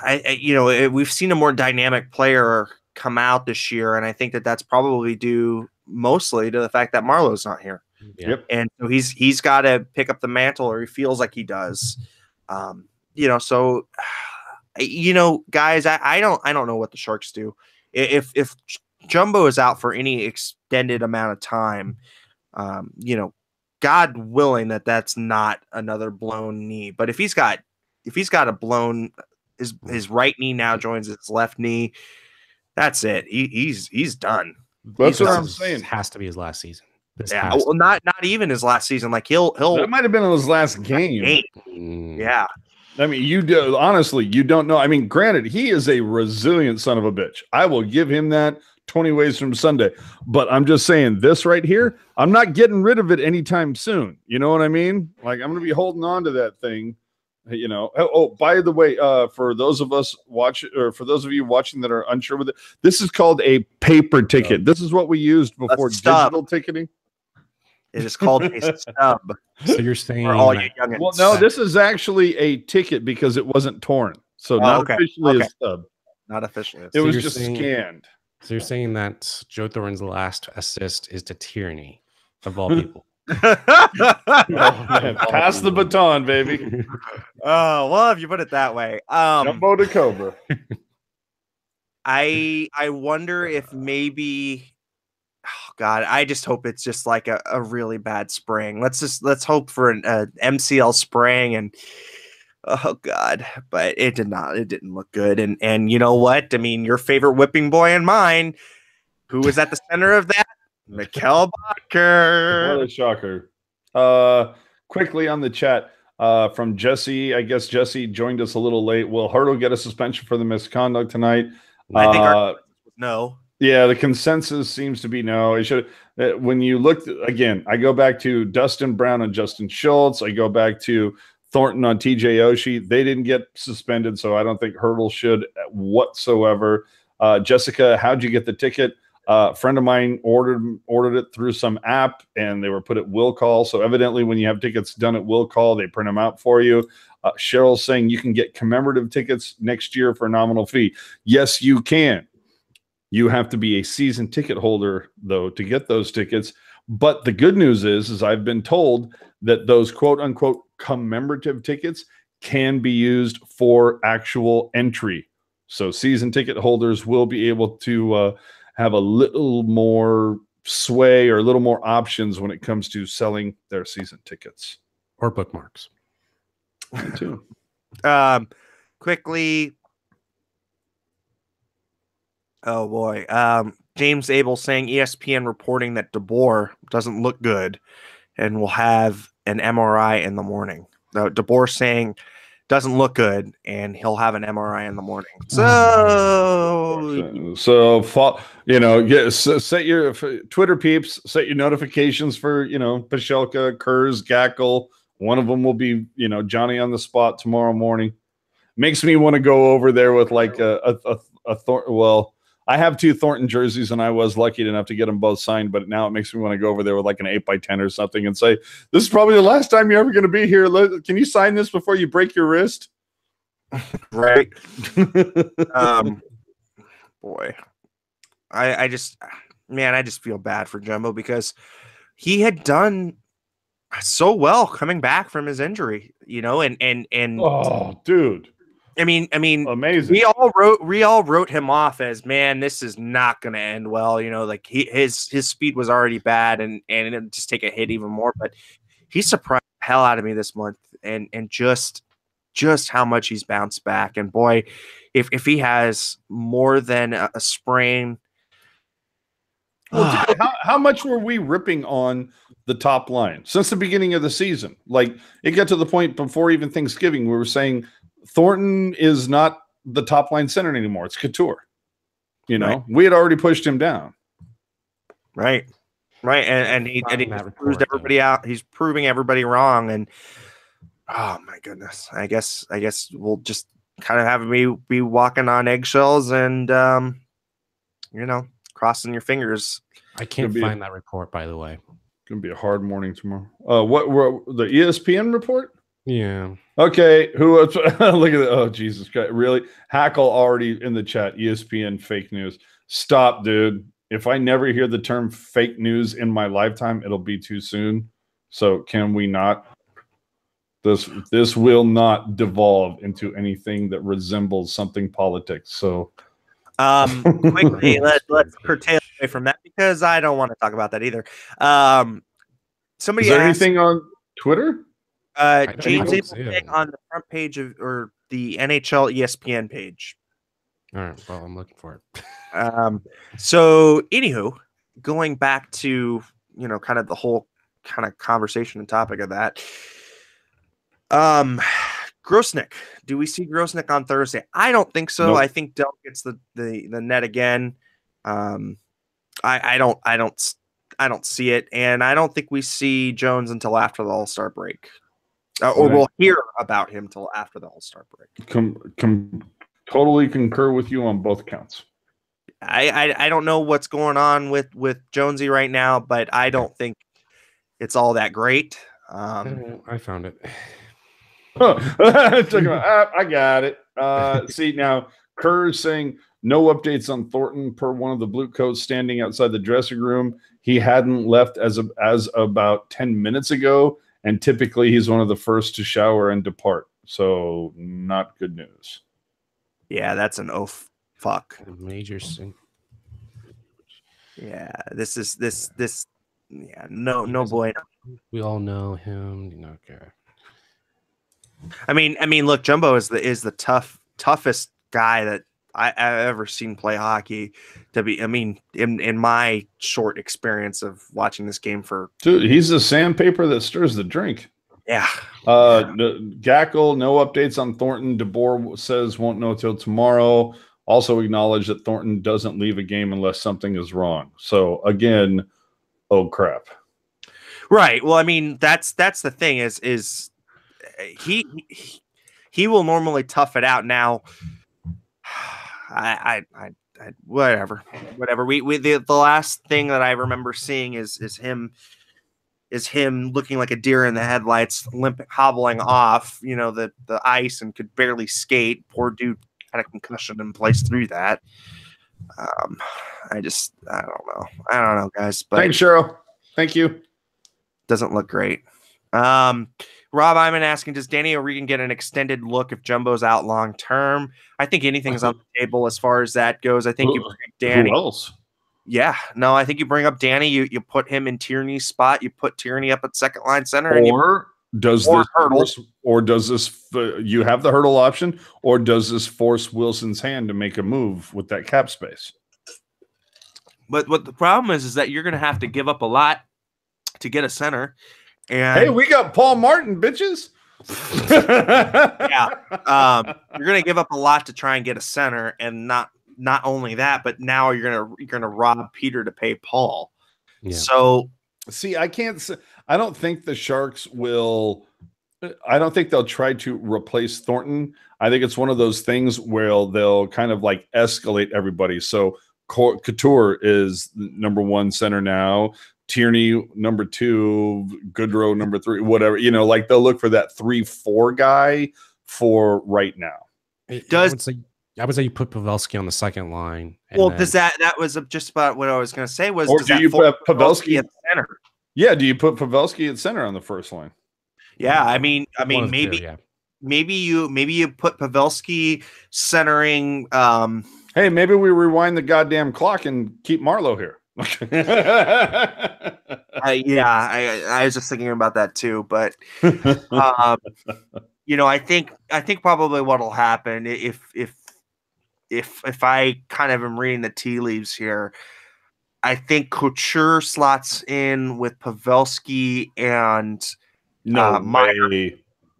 We've seen a more dynamic player come out this year, and I think that that's probably due mostly to the fact that Marlowe's not here. Yep. And so he's got to pick up the mantle, or he feels like he does. So guys, I don't know what the Sharks do if Jumbo is out for any extended amount of time. God willing that's not another blown knee, but if he's got a blown his right knee now joins his left knee, that's it. He's done. That's what I'm saying. It has to be his last season. Yeah, well, not even his last season. Like he'll that might have been his last game. Yeah. I mean, you don't know. I mean, granted, he is a resilient son of a bitch. I will give him that 20 ways from Sunday. But I'm just saying this right here, I'm not getting rid of it anytime soon. You know what I mean? Like, I'm going to be holding on to that thing, Oh, by the way, for those of you watching that are unsure with it, this is called a paper ticket. This is what we used before digital ticketing. It is called a stub. So you're saying all you youngins. Well, no, this is actually a ticket because it wasn't torn. So not officially a stub. Not officially. It was just scanned. So you're saying that Joe Thornton's last assist is to Tierney, of all people. Pass the baton, baby. Oh, well, if you put it that way. Jumbo to Cobra. I wonder if maybe God, I just hope it's just like a really bad spring. Let's hope for an MCL spring, and oh God, but it didn't look good. And you know what? I mean, your favorite whipping boy and mine, who was at the center of that? Mikkel Bakker. What a shocker. Quickly on the chat from Jesse. I guess Jesse joined us a little late. Will Hurdle get a suspension for the misconduct tonight? I think no. Yeah, the consensus seems to be no. It should. When you look again, I go back to Dustin Brown and Justin Schultz. I go back to Thornton on TJ Oshie. They didn't get suspended, so I don't think Hurdle should whatsoever. Jessica, how'd you get the ticket? A friend of mine ordered it through some app, and they were put at will call. So evidently, when you have tickets done at will call, they print them out for you. Cheryl's saying you can get commemorative tickets next year for a nominal fee. Yes, you can. You have to be a season ticket holder, though, to get those tickets. But the good news is I've been told that those quote-unquote commemorative tickets can be used for actual entry. So season ticket holders will be able to have a little more sway or a little more options when it comes to selling their season tickets. Or bookmarks. Me too. Quickly, Oh boy. James Abel saying ESPN reporting that DeBoer doesn't look good and will have an MRI in the morning. DeBoer saying doesn't look good and he'll have an MRI in the morning. Set your Twitter peeps, set your notifications for, Pashelka, Kurz, Gackle. One of them will be, Johnny on the spot tomorrow morning. Makes me want to go over there with like I have 2 Thornton jerseys and I was lucky enough to get them both signed, but now it makes me want to go over there with like an 8x10 or something and say, this is probably the last time you're ever going to be here. Can you sign this before you break your wrist? Right. Boy, I just feel bad for Jumbo because he had done so well coming back from his injury, and oh, dude. I mean, amazing. We all wrote him off as, man, this is not going to end well. Like his speed was already bad, and it'll just take a hit even more. But he surprised the hell out of me this month, and just how much he's bounced back. And boy, if he has more than a sprain. Well, dude, how much were we ripping on the top line since the beginning of the season? Like, it got to the point before even Thanksgiving, we were saying Thornton is not the top line center anymore. It's Couture. Right. We had already pushed him down. Right. And he proved everybody out. He's proving everybody wrong. And oh my goodness, I guess we'll just kind of have me be walking on eggshells and, crossing your fingers. I can't find that report, by the way. It's going to be a hard morning tomorrow. What the ESPN report? Yeah. Okay. Who? Look at that. Oh, Jesus Christ. Really? Hackle already in the chat. ESPN fake news. Stop, dude. If I never hear the term fake news in my lifetime, it'll be too soon. So can we not? This will not devolve into anything that resembles something politics. So quickly, let's curtail away from that because I don't want to talk about that either. Somebody is there asked, anything on Twitter? James Abel on the front page or the NHL ESPN page. All right, well, I'm looking for it. So anywho, going back to kind of the whole kind of conversation and topic of that. Grosnick. Do we see Grosnick on Thursday? I don't think so. Nope. I think Dell gets the net again. I don't see it, and I don't think we see Jones until after the All-Star break, or we'll hear about him till after the All-Star break. Totally concur with you on both counts. I don't know what's going on with Jonesy right now, but I don't think it's all that great. I found it. I got it. See, now Kerr is saying no updates on Thornton per one of the blue coats standing outside the dressing room. He hadn't left as about 10 minutes ago, and typically he's one of the first to shower and depart. So not good news. Yeah, that's an fuck. A major sin. Yeah, this. Yeah, no boy. We all know him. Okay. I mean, look, Jumbo is the toughest guy that I've ever seen play hockey. In my short experience of watching this game dude, he's the sandpaper that stirs the drink. Yeah. Gackle, no updates on Thornton. DeBoer says won't know till tomorrow. Also acknowledge that Thornton doesn't leave a game unless something is wrong. So again, oh crap. Right. Well, I mean, that's the thing is he will normally tough it out. Now, I whatever. We the last thing that I remember seeing is him looking like a deer in the headlights, hobbling off, the ice and could barely skate. Poor dude had a concussion and placed through that. I don't know, guys. But thanks, Cheryl. Thank you. Doesn't look great. Rob Iman asking, does Danny O'Regan get an extended look if Jumbo's out long term? I think anything's on the table as far as that goes. I think you bring up Danny. Who else? Yeah, no, I think you bring up Danny. You put him in Tierney's spot. You put Tierney up at second line center. Does this you have the Hurdle option, or does this force Wilson's hand to make a move with that cap space? But what the problem is that you're going to have to give up a lot to get a center. And hey, we got Paul Martin, bitches. yeah, you're going to give up a lot to try and get a center, and not only that, but now you're going to rob Peter to pay Paul. Yeah. So see, I don't think the Sharks will. I don't think they'll try to replace Thornton. I think it's one of those things where they'll kind of like escalate everybody. So Couture is number 1 center now. Tierney number 2, Goodrow number 3, whatever. You know, like they'll look for that 3-4 guy for right now. I would say you put Pavelski on the second line. Well, does that was just about what I was going to say was, or do you put Pavelski at center? Yeah, do you put Pavelski at center on the first line? Yeah, I mean, maybe you put Pavelski centering. Hey, maybe we rewind the goddamn clock and keep Marleau here. I was just thinking about that too, but you know, I think probably what'll happen if I kind of am reading the tea leaves here, I think Couture slots in with Pavelski and Meyer. Yeah.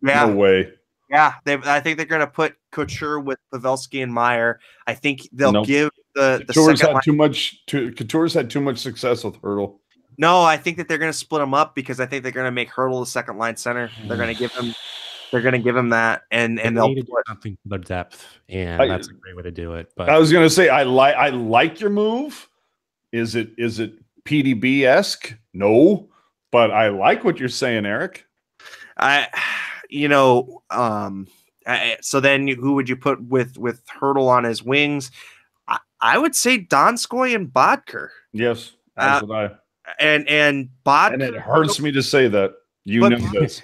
No way. Yeah, I think they're going to put Couture with Pavelski and Meyer. I think they'll give the Couture's had too much. Couture's had too much success with Hurdle. No, I think that they're going to split them up because I think they're going to make Hurdle the second line center. They're going to give him. They're going to give him that, and they'll do something for their depth, and that's a great way to do it. But I was going to say I like your move. Is it PDB-esque? No, but I like what you're saying, Eric. So then who would you put with Hurdle on his wings? I would say Donskoy and Bodker. Yes, that's what I. And Bodker. And it hurts me to say that. You know this.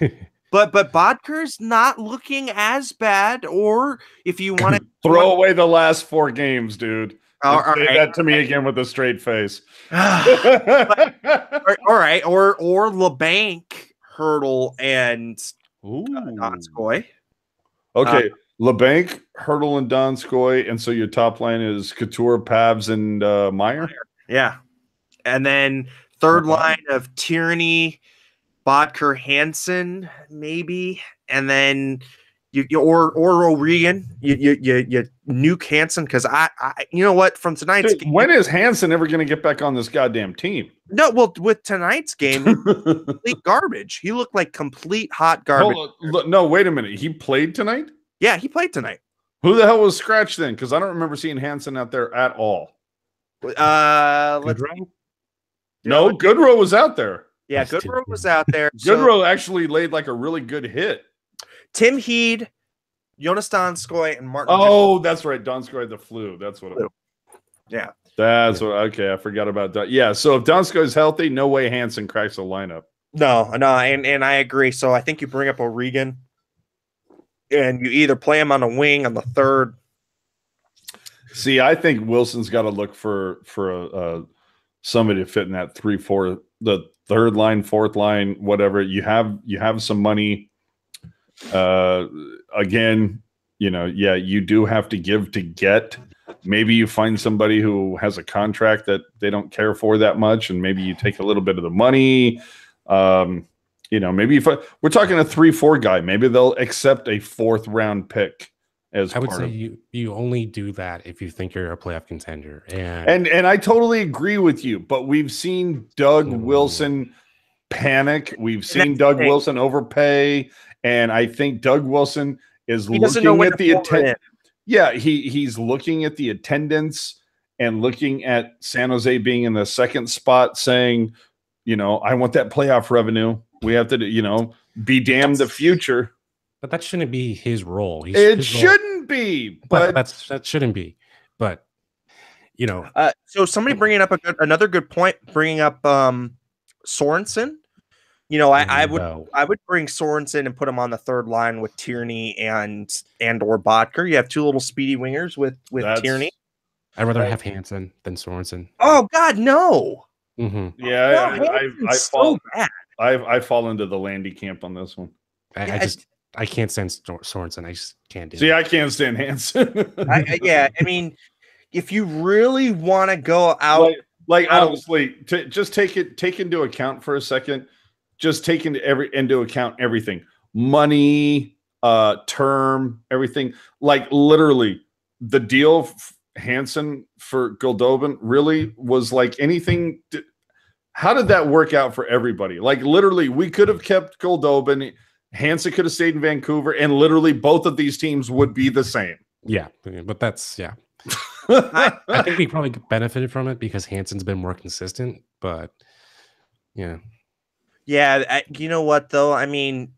But Bodker's not looking as bad. Or if you want to throw away the last 4 games, dude. All say right. that to me again with a straight face. All right. Or LeBanc, Hurdle, and Donskoy. Okay. LeBanc, Hurdle, and Donskoy. And so your top line is Couture, Pavs, and Meyer? Yeah. And then third line of Tierney, Bodker, Hansen, maybe. And then or O'Regan, you nuke Hansen because I you know what, from tonight's game, when is Hansen ever going to get back on this goddamn team? No, well, with tonight's game, complete garbage. He looked like complete hot garbage. No, wait a minute. He played tonight? Yeah, he played tonight. Who the hell was scratched then? Because I don't remember seeing Hansen out there at all. Goodrow? No, Goodrow was out there. Yeah, Goodrow was out there. Goodrow actually laid like a really good hit. Tim Heed, Jonas Donskoy, and Martin. Oh, that's right. Donskoy had the flu. That's what it was. Yeah. That's what. Okay, I forgot about that. Yeah, so if Donskoy's healthy, no way Hansen cracks the lineup. No, and I agree. So I think you bring up O'Regan, and you either play him on a wing on the third. See, I think Wilson's got to look for somebody to fit in that 3-4, the third line, fourth line, whatever. You have some money. Again, you do have to give to get. Maybe you find somebody who has a contract that they don't care for that much, and maybe you take a little bit of the money. Maybe if we're talking a 3-4 guy, maybe they'll accept a 4th round pick. I would say you only do that if you think you're a playoff contender. And I totally agree with you, but we've seen Doug Wilson panic. We've seen Doug Wilson overpay, and I think Doug Wilson is looking at the attendance. Yeah, he's looking at the attendance and looking at San Jose being in the second spot, saying, I want that playoff revenue. We have to, be damned the future. But that shouldn't be his role. It shouldn't be. But that shouldn't be. But so somebody bringing up another good point, bringing up Sorensen. I would bring Sorensen and put him on the third line with Tierney and or Bodker. You have 2 little speedy wingers with Tierney. I'd rather have Hansen than Sorensen. Oh God, no. Mm-hmm. Yeah, I fall into the Landi camp on this one. I can't stand Sorensen. I just can't do it. See, I can't stand Hansen. I mean, if you really want to go out Like honestly, just take into account for a second. Just take into account everything, money, term, everything. Like literally, the deal Hansen for Goldobin really was like anything. How did that work out for everybody? Like literally, we could have kept Goldobin. Hansen could have stayed in Vancouver, and literally both of these teams would be the same. Yeah, but that's I think we probably benefited from it because Hansen's been more consistent. But yeah. Yeah, you know what though? I mean,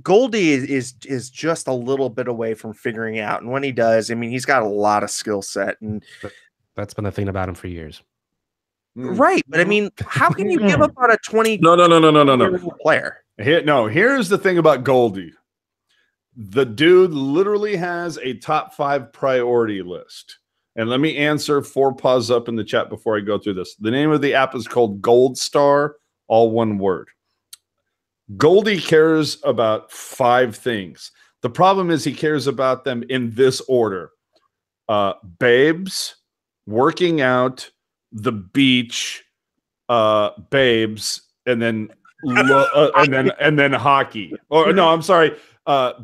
Goldie is just a little bit away from figuring out, and when he does, I mean, he's got a lot of skill set, and that's been the thing about him for years. Right, but I mean, how can you give up on a 20? No. Player. Here's the thing about Goldie. The dude literally has a top 5 priority list. And let me answer 4 paws up in the chat before I go through this. The name of the app is called Gold Star, all one word. Goldie cares about 5 things. The problem is he cares about them in this order. Babes, working out, the beach, babes, and then and then hockey. Or no, I'm sorry.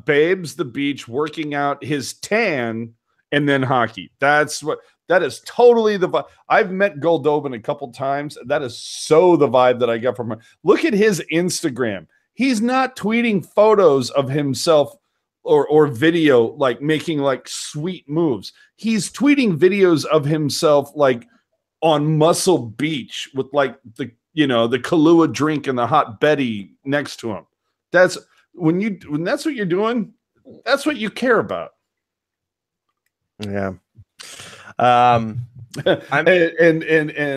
Babes, the beach, working out, his tan, and then hockey. That is totally the vibe. I've met Goldobin a couple times. That is so the vibe that I get from him. Look at his Instagram. He's not tweeting photos of himself or video like making like sweet moves. He's tweeting videos of himself like on Muscle Beach with like the Kahlua drink and the hot Betty next to him. That's when that's what you're doing, that's what you care about. Yeah. And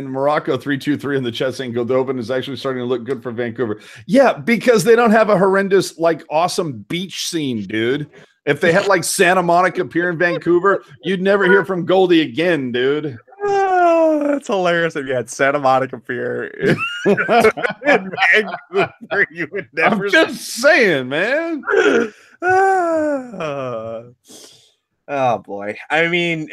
Morocco 323 in the chat saying Goldobin is actually starting to look good for Vancouver. Yeah, because they don't have a horrendous, like, awesome beach scene, dude. If they had like Santa Monica Pier in Vancouver, you'd never hear from Goldie again, dude. Oh, that's hilarious. If you had Santa Monica Pier in Vancouver, you would never. I'm just saying, man. Oh boy. I mean,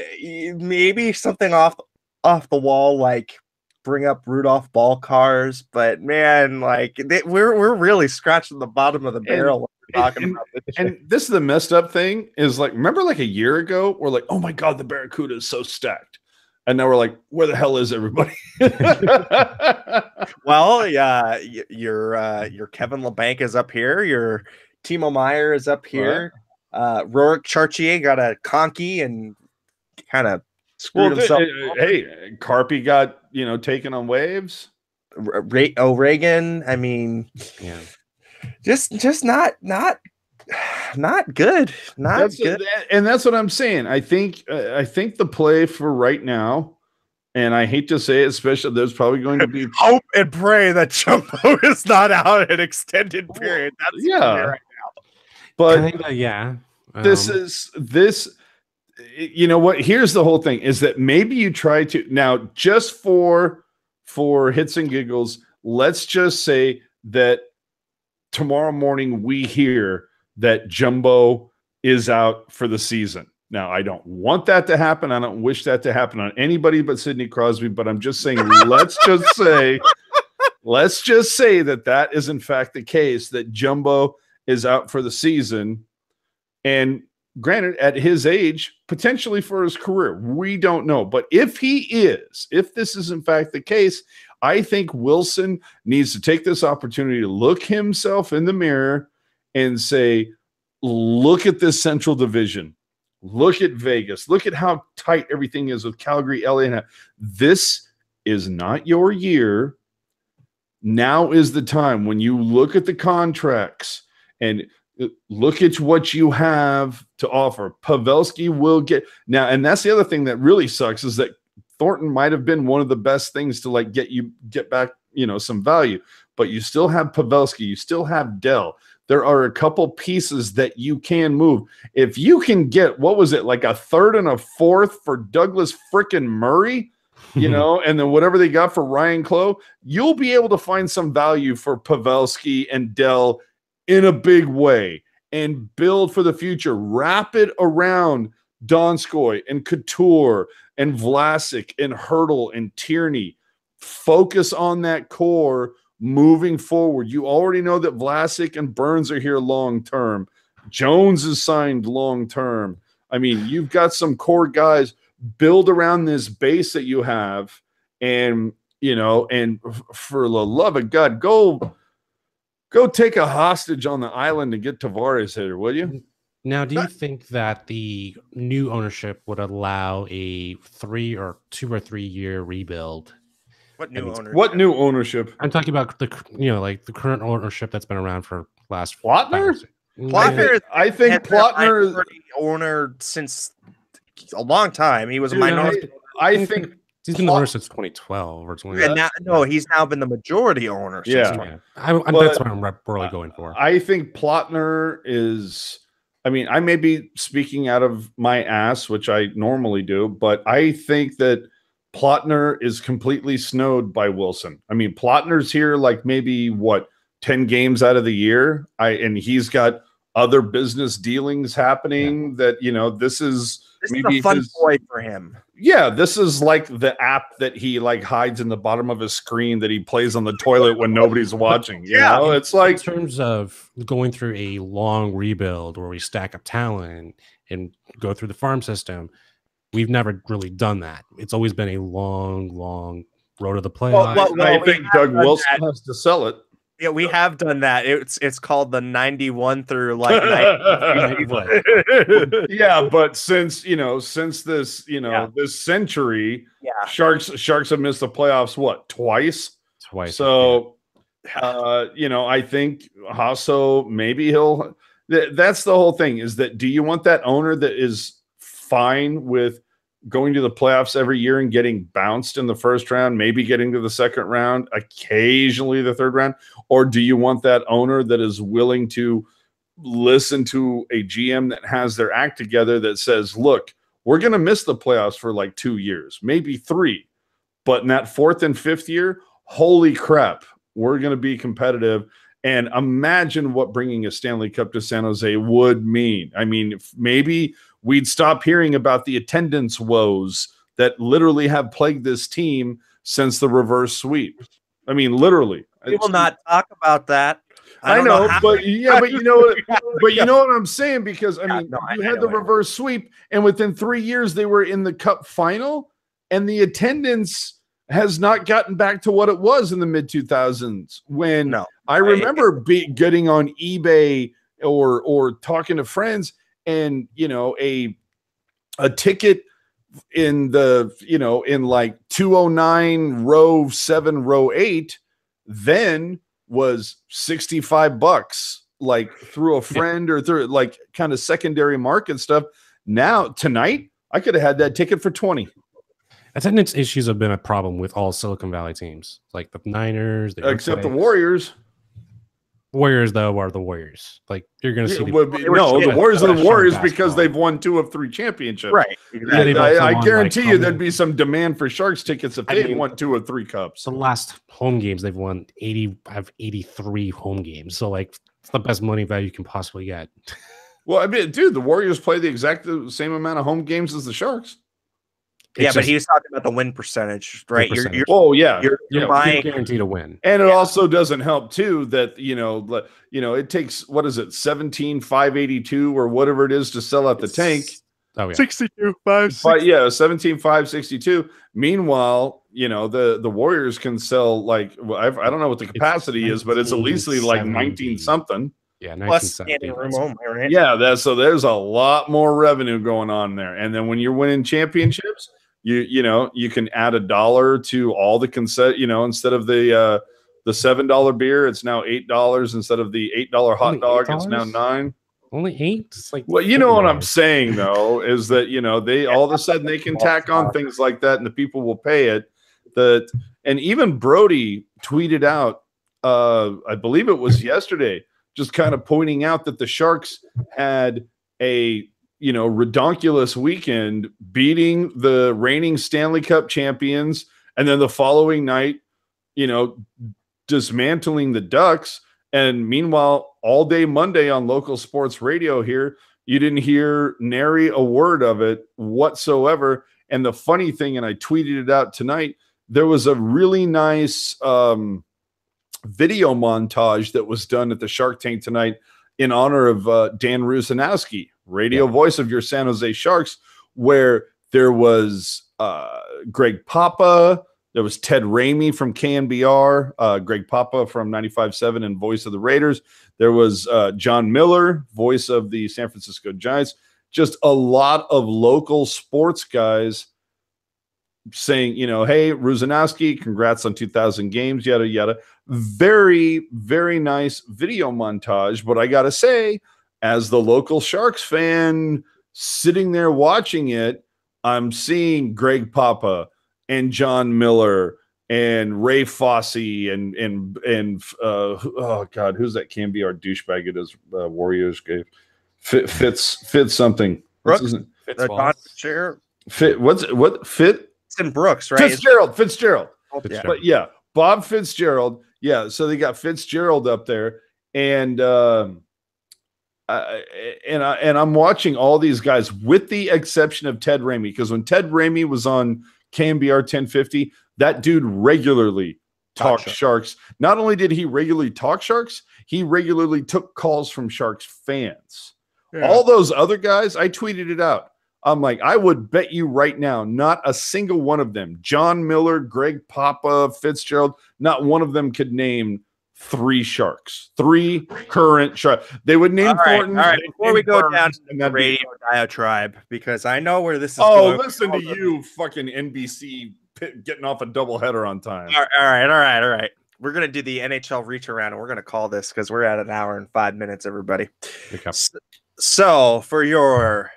maybe something off the wall, like bring up Rudolph ball cars, but man, like we're really scratching the bottom of the barrel when we're talking about this. And this is the messed up thing is like, remember like a year ago, we're like, oh my God, the Barracuda is so stacked. And now we're like, where the hell is everybody? Well, yeah, your Kevin LeBanc is up here. Your Timo Meyer is up here. Rorik Chartier got a conky and kind of screwed himself. Hey, Carpy got taken on waves. O'Regan, I mean, yeah, just not good. Not good. And that's what I'm saying. I think the play for right now, and I hate to say it, especially there's probably going to be hope and pray that Jumbo is not out an extended period. That's right now. But yeah, this you know what? Here's the whole thing: is that maybe you try to now just for hits and giggles. Let's just say that tomorrow morning we hear that Jumbo is out for the season. Now, I don't want that to happen. I don't wish that to happen on anybody but Sidney Crosby, but I'm just saying, let's just say that is in fact the case, that Jumbo is out for the season. And granted, at his age, potentially for his career, we don't know. But if this is in fact the case, I think Wilson needs to take this opportunity to look himself in the mirror and say, look at this Central Division. Look at Vegas. Look at how tight everything is with Calgary, LA. And this is not your year. Now is the time when you look at the contracts and look at what you have to offer. Pavelski will get now, and that's the other thing that really sucks is that Thornton might have been one of the best things to like get back, some value. But you still have Pavelski, you still have Dell. There are a couple pieces that you can move. If you can get, what was it, like a third and a fourth for Douglas frickin' Murray, and then whatever they got for Ryan Clough, you'll be able to find some value for Pavelski and Dell in a big way and build for the future. Wrap it around Donskoy and Couture and Vlasic and Hurdle and Tierney. Focus on that core moving forward. You already know that Vlasic and Burns are here long term. Jones is signed long term. I mean, you've got some core guys. Build around this base that you have, and for the love of God, go take a hostage on the island and get Tavares here, will you? Now, do you think that the new ownership would allow a 2 or 3 year rebuild? What new ownership? What new ownership? I'm talking about the current ownership that's been around for last Plotner. I think Plotner is owner since a long time. He was a minority. I think he's been the owner since 2012 or 20. He's now been the majority owner. Since that's what I'm really going for. I think Plotner is. I mean, I may be speaking out of my ass, which I normally do, but I think that Plotner is completely snowed by Wilson. I mean, Plotner's here like maybe 10 games out of the year. And he's got other business dealings happening that, this is maybe a fun boy for him. Yeah, this is like the app that he hides in the bottom of his screen that he plays on the toilet when nobody's watching. You know, it's like in terms of going through a long rebuild where we stack up talent and go through the farm system. We've never really done that. It's always been a long road to the playoffs. Well, I think Doug Wilson has to sell it. Yeah, we have done that. It's called the 91 through 90. Yeah, but since this this century, Sharks have missed the playoffs twice. So I think Hasso, maybe he'll. That's the whole thing. Is that, do you want that owner that is fine with going to the playoffs every year and getting bounced in the first round, maybe getting to the second round, occasionally the third round? Or do you want that owner that is willing to listen to a GM that has their act together, that says, look, we're going to miss the playoffs for 2 years, maybe 3, but in that 4th and 5th year, holy crap, we're going to be competitive. And imagine what bringing a Stanley Cup to San Jose would mean. I mean, maybe we'd stop hearing about the attendance woes that literally have plagued this team since the reverse sweep. I mean, literally. We will not talk about that. I know, but you know what I'm saying, because you had the reverse sweep, and within 3 years they were in the Cup final, and the attendance has not gotten back to what it was in the mid 2000s. When I remember getting on eBay or talking to friends, and a ticket in the in 209 row 7 row 8 then was $65, through a friend or through kind of secondary market stuff. Now tonight I could have had that ticket for 20. Attendance issues have been a problem with all Silicon Valley teams, like the Niners, except the Warriors. Warriors, though, are the Warriors. You're going to see. The Warriors are the Warriors because they've won 2 of 3 championships. Right. Exactly. I guarantee you there'd be some demand for Sharks tickets if they won 2 of 3 cups. The last home games they've won 83 home games. So it's the best money value you can possibly get. Well, I mean, dude, the Warriors play the exact same amount of home games as the Sharks. But he was talking about the win percentage, right? Percentage. You're buying guaranteed to win, and it also doesn't help too that it takes 17,582 or whatever it is to sell out the tank. 62, 17,562. Meanwhile, the Warriors can sell I don't know what the capacity is, but it's at least 19 something. Yeah, plus standing room only, right? Yeah, so there's a lot more revenue going on there. And then when you're winning championships, you can add $1 to all the instead of the $7 beer, it's now $8. Instead of the $8 hot dog, it's now $9. Only 8? It's well, you know what I'm saying though, is that they all of a sudden they can tack on things like that, and the people will pay it. And even Brody tweeted out, I believe it was yesterday, just kind of pointing out that the Sharks had a redonkulous weekend, beating the reigning Stanley Cup champions, and then the following night, dismantling the Ducks. And meanwhile, all day Monday on local sports radio here, you didn't hear nary a word of it whatsoever. And the funny thing, and I tweeted it out tonight, there was a really nice video montage that was done at the Shark Tank tonight in honor of Dan Rusanowski, radio voice of your San Jose Sharks, where there was Greg Papa, there was Ted Ramey from KNBR, Greg Papa from 95.7 and voice of the Raiders. There was John Miller, voice of the San Francisco Giants. Just a lot of local sports guys saying, you know, hey, Rusanowski, congrats on 2,000 games, yada, yada. Very, very nice video montage. But I got to say, as the local Sharks fan sitting there watching it, I'm seeing Greg Papa and John Miller and Ray Fosse and oh God, who's that KNBR douchebag at his Warriors game? Fitz something. Brooks? Fitz Brooks, right? Fitzgerald. Yeah. But yeah, Bob Fitzgerald. Yeah, so they got Fitzgerald up there, and I'm watching all these guys, with the exception of Ted Ramey, because when Ted Ramey was on KNBR 1050, that dude regularly talked Sharks. Not only did he regularly talk Sharks, he regularly took calls from Sharks fans. Yeah. All those other guys, I tweeted it out. I'm like, I would bet you right now, not a single one of them, John Miller, Greg Papa, Fitzgerald, not one of them could name 3 Sharks, 3 current Sharks. They would name Thornton. All right, before we go down to the radio diatribe, because I know where this is going. Oh, listen to you, fucking NBC getting off a doubleheader on time. All right. We're going to do the NHL reach around, and we're going to call this because we're at 1 hour and 5 minutes, everybody. So for your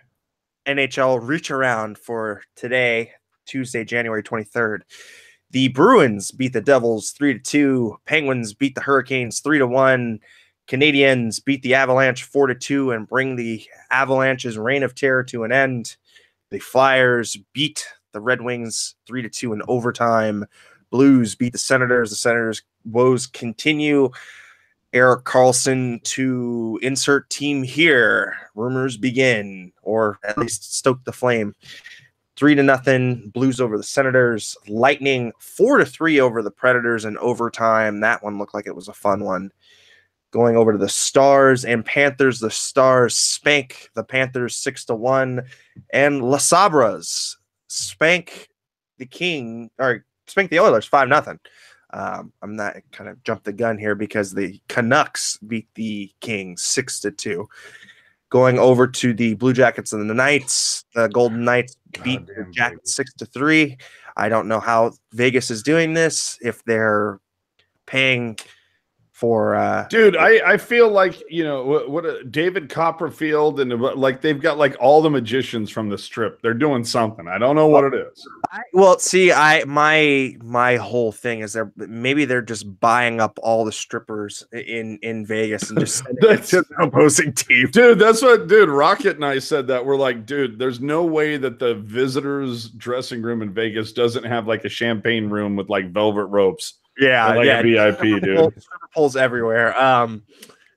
NHL reach around for today, Tuesday, January 23rd, the Bruins beat the Devils 3-2. Penguins beat the Hurricanes 3-1. Canadiens beat the Avalanche 4-2 and bring the Avalanche's reign of terror to an end. The Flyers beat the Red Wings 3-2 in overtime. Blues beat the Senators. The Senators' woes continue. Erik Karlsson to insert team here. Rumors begin, or at least stoke the flame. 3-0 Blues over the Senators. Lightning 4-3 over the Predators in overtime. That one looked like it was a fun one. Going over to the Stars and Panthers. The Stars spank the Panthers 6-1, and La Sabras spank the Oilers 5-0. I'm not kind of jumped the gun here because the Canucks beat the Kings 6-2. Going over to the Blue Jackets and the Knights, the Golden Knights beat the Jackets 6-3. I don't know how Vegas is doing this, if they're paying for dude, I feel like, you know, what David Copperfield, and like they've got like all the magicians from the Strip. They're doing something. I don't know what it is. My whole thing is they're just buying up all the strippers in Vegas and just sending it to the opposing team. Dude, that's what Rocket and I said that. We're like, dude, there's no way that the visitors dressing room in Vegas doesn't have like a champagne room with like velvet ropes. Yeah, like a VIP, dude. Stripper poles everywhere.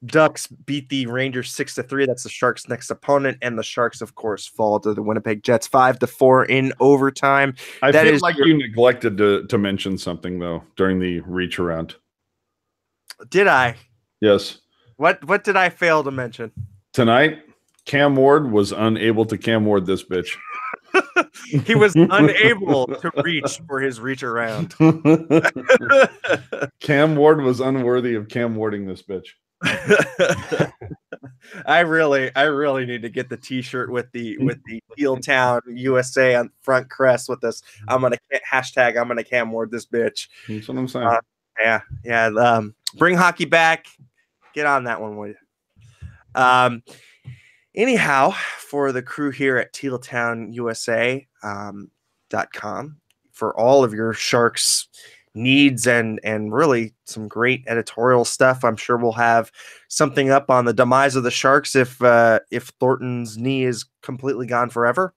Ducks beat the Rangers 6-3. That's the Sharks' next opponent, and the Sharks, of course, fall to the Winnipeg Jets 5-4 in overtime. I feel like you neglected to mention something though during the reach around. Did I? Yes. What did I fail to mention tonight? Cam Ward was unable to Cam Ward this bitch. He was unable to reach for his reach around. Cam Ward was unworthy of Cam Warding this bitch. I really need to get the T-shirt with the Teal Town USA on front crest with this. I'm gonna Cam Ward this bitch. That's what I'm saying. Yeah. Bring hockey back. Get on that one, will you? Anyhow, for the crew here at TealTownUSA.com, for all of your Sharks needs and really some great editorial stuff. I'm sure we'll have something up on the demise of the Sharks if Thornton's knee is completely gone forever.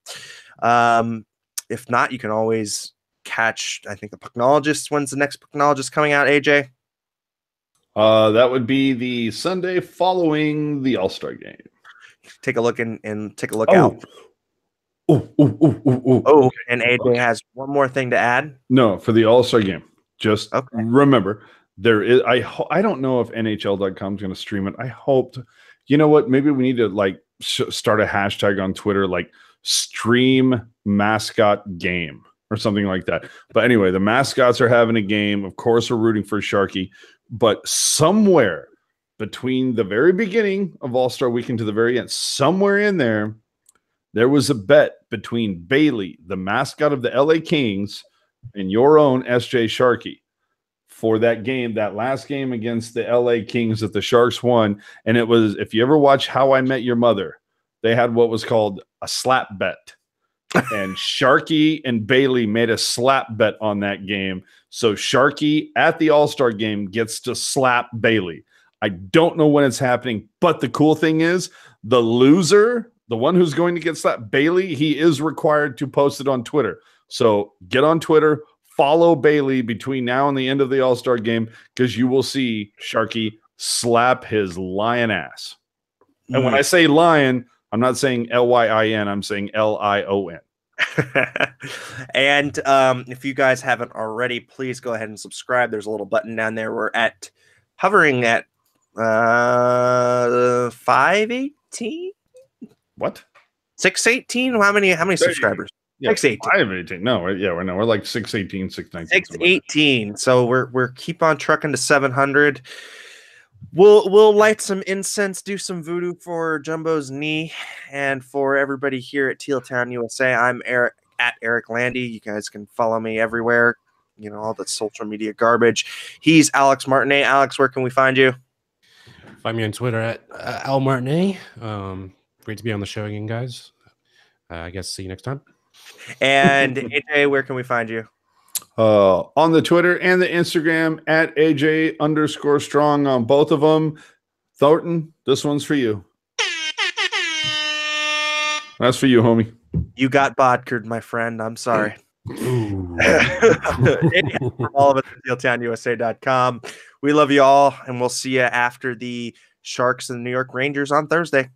If not, you can always catch, I think, the Pucknologist. When's the next Pucknologist coming out, AJ? That would be the Sunday following the All-Star game. Take a look and take a look out. Oh, and AJ has one more thing to add. No, for the All-Star game. Just Okay. remember, there is. I don't know if NHL.com is going to stream it. I hoped. You know what? Maybe we need to like start a hashtag on Twitter, like stream mascot game or something like that. But anyway, the mascots are having a game. Of course, we're rooting for Sharky. But somewhere between the very beginning of All-Star Weekend to the very end, somewhere in there, there was a bet between Bailey, the mascot of the LA Kings, and your own SJ Sharky for that game, that last game against the LA Kings that the Sharks won. And it was, if you ever watch How I Met Your Mother, they had what was called a slap bet. And Sharky and Bailey made a slap bet on that game. So Sharky at the All-Star game gets to slap Bailey. I don't know when it's happening, but the cool thing is the loser, the one who's going to get slapped, Bailey, he is required to post it on Twitter. So get on Twitter, follow Bailey between now and the end of the All-Star game, because you will see Sharky slap his lion ass. And when I say lion, I'm not saying Lyin, I'm saying Lion. And if you guys haven't already, please go ahead and subscribe. There's a little button down there. We're hovering at 518. What? 618? How many subscribers? Yeah, 618. 518. No, we're like 618, 619. 618. So we're keep on trucking to 700. We'll light some incense, do some voodoo for Jumbo's knee, and for everybody here at Teal Town, USA. I'm Eric at Eric Landi. You guys can follow me everywhere. You know, all the social media garbage. He's Alex Martinet. Alex, where can we find you? Find me on Twitter at Al Martinet. Great to be on the show again, guys. I guess see you next time. And AJ, where can we find you? On the Twitter and the Instagram at AJ_strong on both of them. Thornton, this one's for you. That's for you, homie. You got vodka'd, my friend. I'm sorry. All of us at TealTownUSA.com. We love you all, and we'll see you after the Sharks and the New York Rangers on Thursday.